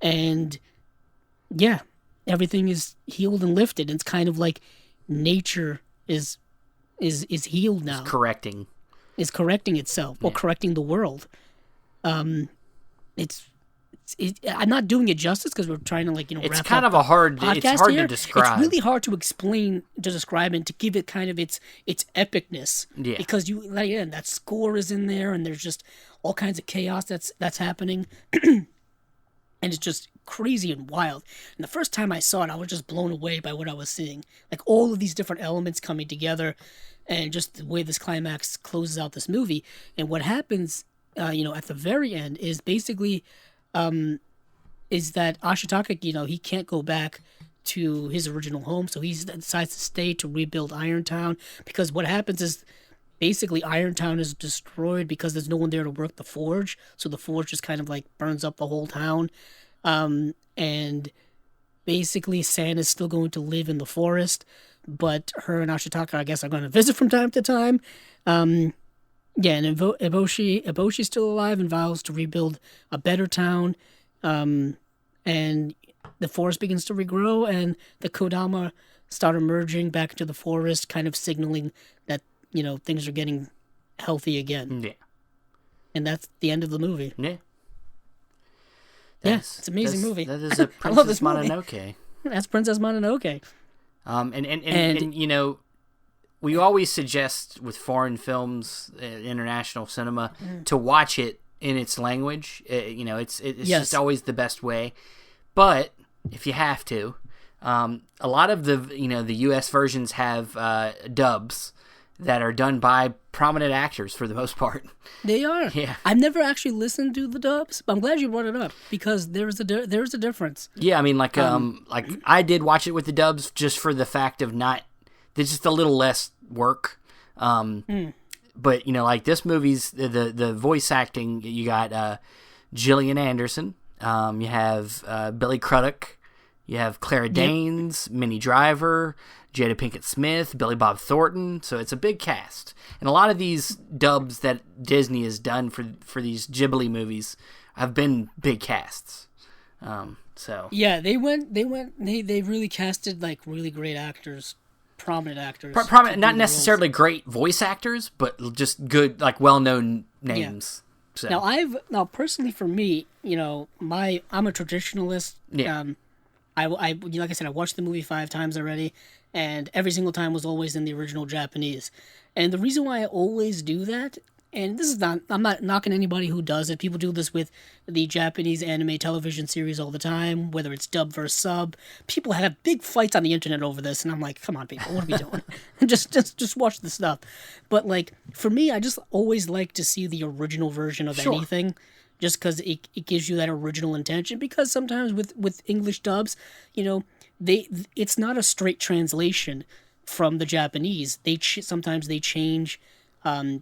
S2: And yeah, everything is healed and lifted. It's kind of like nature is healed now. It's correcting itself, or correcting the world. I'm not doing it justice because we're trying to
S1: it's kind of a hard. It's hard to describe.
S2: It's really hard to describe and to give it kind of its epicness. Yeah. Because that score is in there, and there's just all kinds of chaos that's happening, and it's just crazy and wild. And the first time I saw it, I was just blown away by what I was seeing. Like all of these different elements coming together, and just the way this climax closes out this movie. And what happens, at the very end is basically, is that Ashitaka, he can't go back to his original home, so he decides to stay to rebuild Irontown, because what happens is basically Irontown is destroyed because there's no one there to work the forge, so the forge just kind of like burns up the whole town. And basically San is still going to live in the forest, but her and Ashitaka, I guess, are going to visit from time to time. And Eboshi's still alive and vows to rebuild a better town. And the forest begins to regrow, and the Kodama start emerging back into the forest, kind of signaling that, things are getting healthy again. Yeah. And that's the end of the movie. Yeah. It's an amazing movie.
S1: That is a Princess Mononoke.
S2: That's Princess Mononoke.
S1: And we always suggest with foreign films, international cinema, to watch it in its language. It's just always the best way. But if you have to, a lot of the U.S. versions have dubs that are done by prominent actors for the most part.
S2: They are. Yeah. I've never actually listened to the dubs, but I'm glad you brought it up, because there's a difference.
S1: Yeah, I mean, like I did watch it with the dubs just for the fact of there's just a little less work. But like this movie's the voice acting, you got Gillian Anderson, you have Billy Crudup, you have Clara Danes, Minnie Driver, Jada Pinkett Smith, Billy Bob Thornton. So it's a big cast, and a lot of these dubs that Disney has done for these Ghibli movies have been big casts. So
S2: yeah, they really casted like really great actors prominent actors.
S1: Prominent, not necessarily great voice actors, but just good, like well-known names. Yeah.
S2: So. Now personally for me, I'm a traditionalist.
S1: Yeah.
S2: I like I said, I watched the movie 5 times already, and every single time was always in the original Japanese. And the reason why I always do that, and I'm not knocking anybody who does it. People do this with the Japanese anime television series all the time, whether it's dub versus sub. People have big fights on the internet over this, and I'm like, come on, people, what are we doing? just watch the stuff. But like for me, I just always like to see the original version of anything, just because it gives you that original intention. Because sometimes with English dubs, it's not a straight translation from the Japanese. Sometimes they change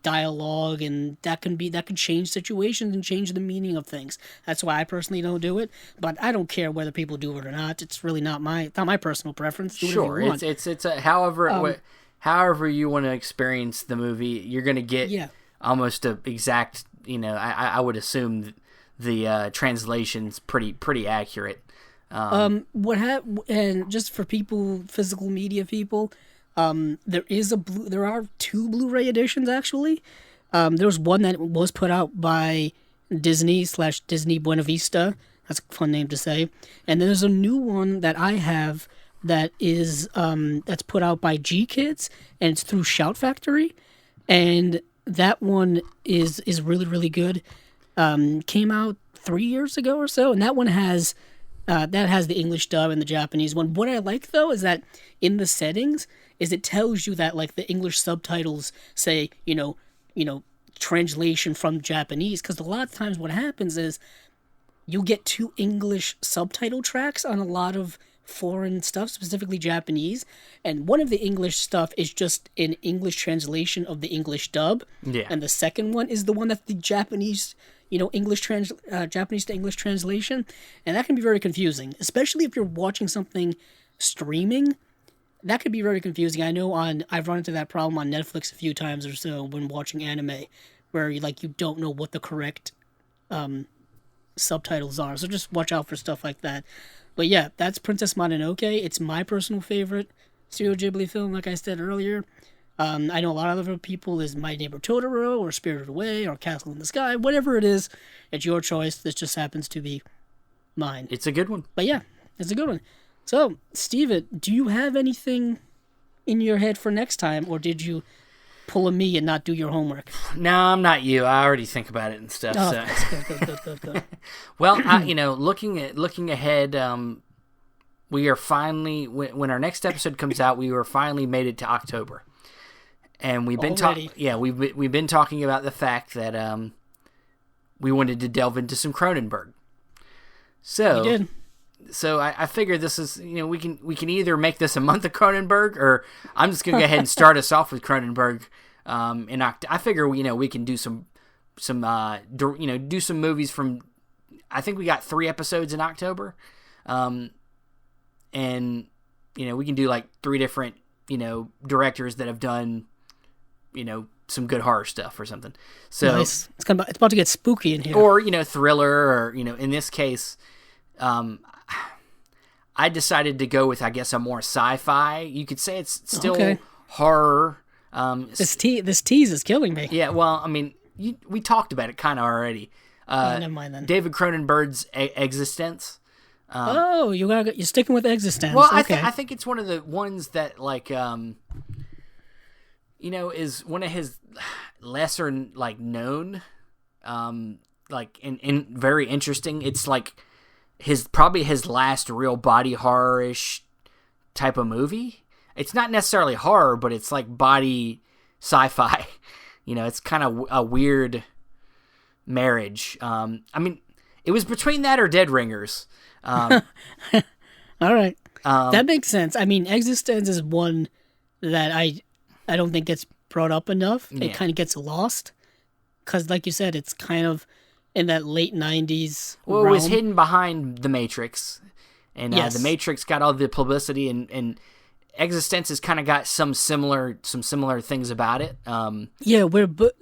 S2: dialogue, and that can change situations and change the meaning of things. That's why I personally don't do it, but I don't care whether people do it or not. It's really not my personal preference. Do whatever you want.
S1: It's however you want to experience the movie, you're gonna get almost a exact. I would assume the translation's pretty accurate.
S2: And just for people, physical media people. There are 2 Blu-ray editions actually. There was one that was put out by Disney/Disney Buena Vista. That's a fun name to say. And then there's a new one that I have that is that's put out by G Kids, and it's through Shout Factory. And that one is really, really good. Came out 3 years ago or so, and that one has the English dub and the Japanese one. What I like though is that in the settings is it tells you that like the English subtitles say, translation from Japanese, because a lot of times what happens is you get 2 English subtitle tracks on a lot of foreign stuff, specifically Japanese, and one of the English stuff is just an English translation of the English dub, and the second one is the one that's the Japanese Japanese to English translation, and that can be very confusing, especially if you're watching something streaming. That could be very confusing. I know I've run into that problem on Netflix a few times or so when watching anime, where you don't know what the correct subtitles are. So just watch out for stuff like that. But yeah, that's Princess Mononoke. It's my personal favorite Studio Ghibli film, like I said earlier. I know a lot of other people is My Neighbor Totoro or Spirited Away or Castle in the Sky. Whatever it is, it's your choice. This just happens to be mine.
S1: It's a good one.
S2: But yeah, it's a good one. So, Steven, do you have anything in your head for next time, or did you pull a me and not do your homework?
S1: No, I'm not you. I already think about it and stuff.
S2: Oh,
S1: so.
S2: Good.
S1: Well, looking ahead, we are finally, when our next episode comes out, we were finally made it to October, and we've been we've been talking about the fact that we wanted to delve into some Cronenberg. So
S2: we did.
S1: So I figured this is, we can either make this a month of Cronenberg, or I'm just gonna go ahead and start us off with Cronenberg. I figure we can do some movies from. I think we got 3 episodes in October, and we can do like 3 different directors that have done some good horror stuff or something. So
S2: nice. It's about to get spooky in here,
S1: or thriller, or in this case. I decided to go with, I guess, a more sci-fi. You could say it's still horror.
S2: This tease is killing me.
S1: Yeah, well, I mean, we talked about it kind of already.
S2: Never mind then.
S1: David Cronenberg's Existence.
S2: You're sticking with Existence.
S1: Well,
S2: okay.
S1: I think it's one of the ones that is one of his lesser known, and very interesting. It's like probably his last real body horror-ish type of movie. It's not necessarily horror, but it's like body sci-fi. It's kind of a weird marriage. I mean, it was between that or Dead Ringers.
S2: All right. That makes sense. I mean, Existence is one that I don't think gets brought up enough. Yeah. It kind of gets lost. Because, like you said, it's kind of in that late 90s
S1: Well,
S2: realm.
S1: It was hidden behind The Matrix. And
S2: yes.
S1: The Matrix got all the publicity, and Existence has kind of got some similar things about it.
S2: Yeah,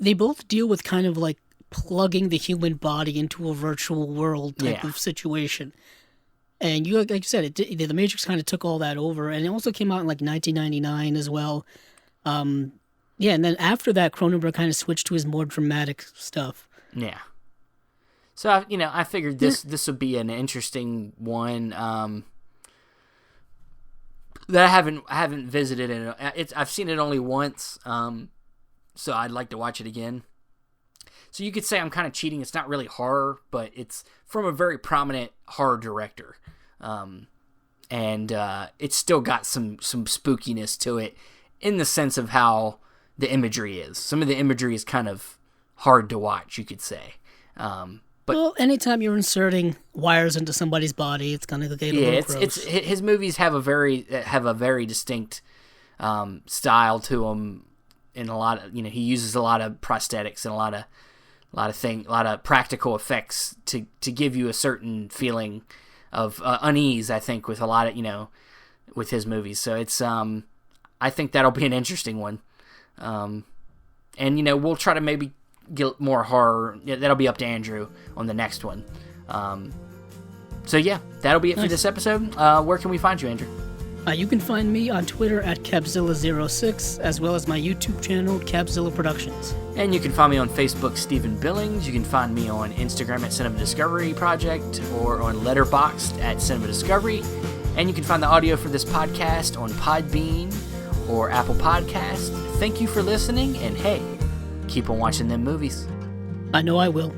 S2: they both deal with kind of like plugging the human body into a virtual world type of situation. And like you said, The Matrix kind of took all that over, and it also came out in like 1999 as well. Yeah, and then after that, Cronenberg kind of switched to his more dramatic stuff.
S1: Yeah. So I figured this would be an interesting one. That I haven't visited it. I've seen it only once. So I'd like to watch it again. So you could say I'm kind of cheating. It's not really horror, but it's from a very prominent horror director. And it's still got some spookiness to it in the sense of how the imagery is. Some of the imagery is kind of hard to watch, you could say. But
S2: well, anytime you're inserting wires into somebody's body, it's gonna get a little gross.
S1: His movies have a very distinct style to them. In a lot of he uses a lot of prosthetics and a lot of practical effects to give you a certain feeling of unease. I think with a lot of with his movies. So it's I think that'll be an interesting one. And we'll try to maybe get more horror. That'll be up to Andrew on the next one. So yeah, that'll be it for this episode. Where can we find you, Andrew?
S2: You can find me on Twitter at Cabzilla06, as well as my YouTube channel, Cabzilla Productions.
S1: And you can find me on Facebook, Stephen Billings. You can find me on Instagram at Cinema Discovery Project, or on Letterboxd at Cinema Discovery. And you can find the audio for this podcast on Podbean or Apple Podcast. Thank you for listening, and hey, keep on watching them movies.
S2: I know I will.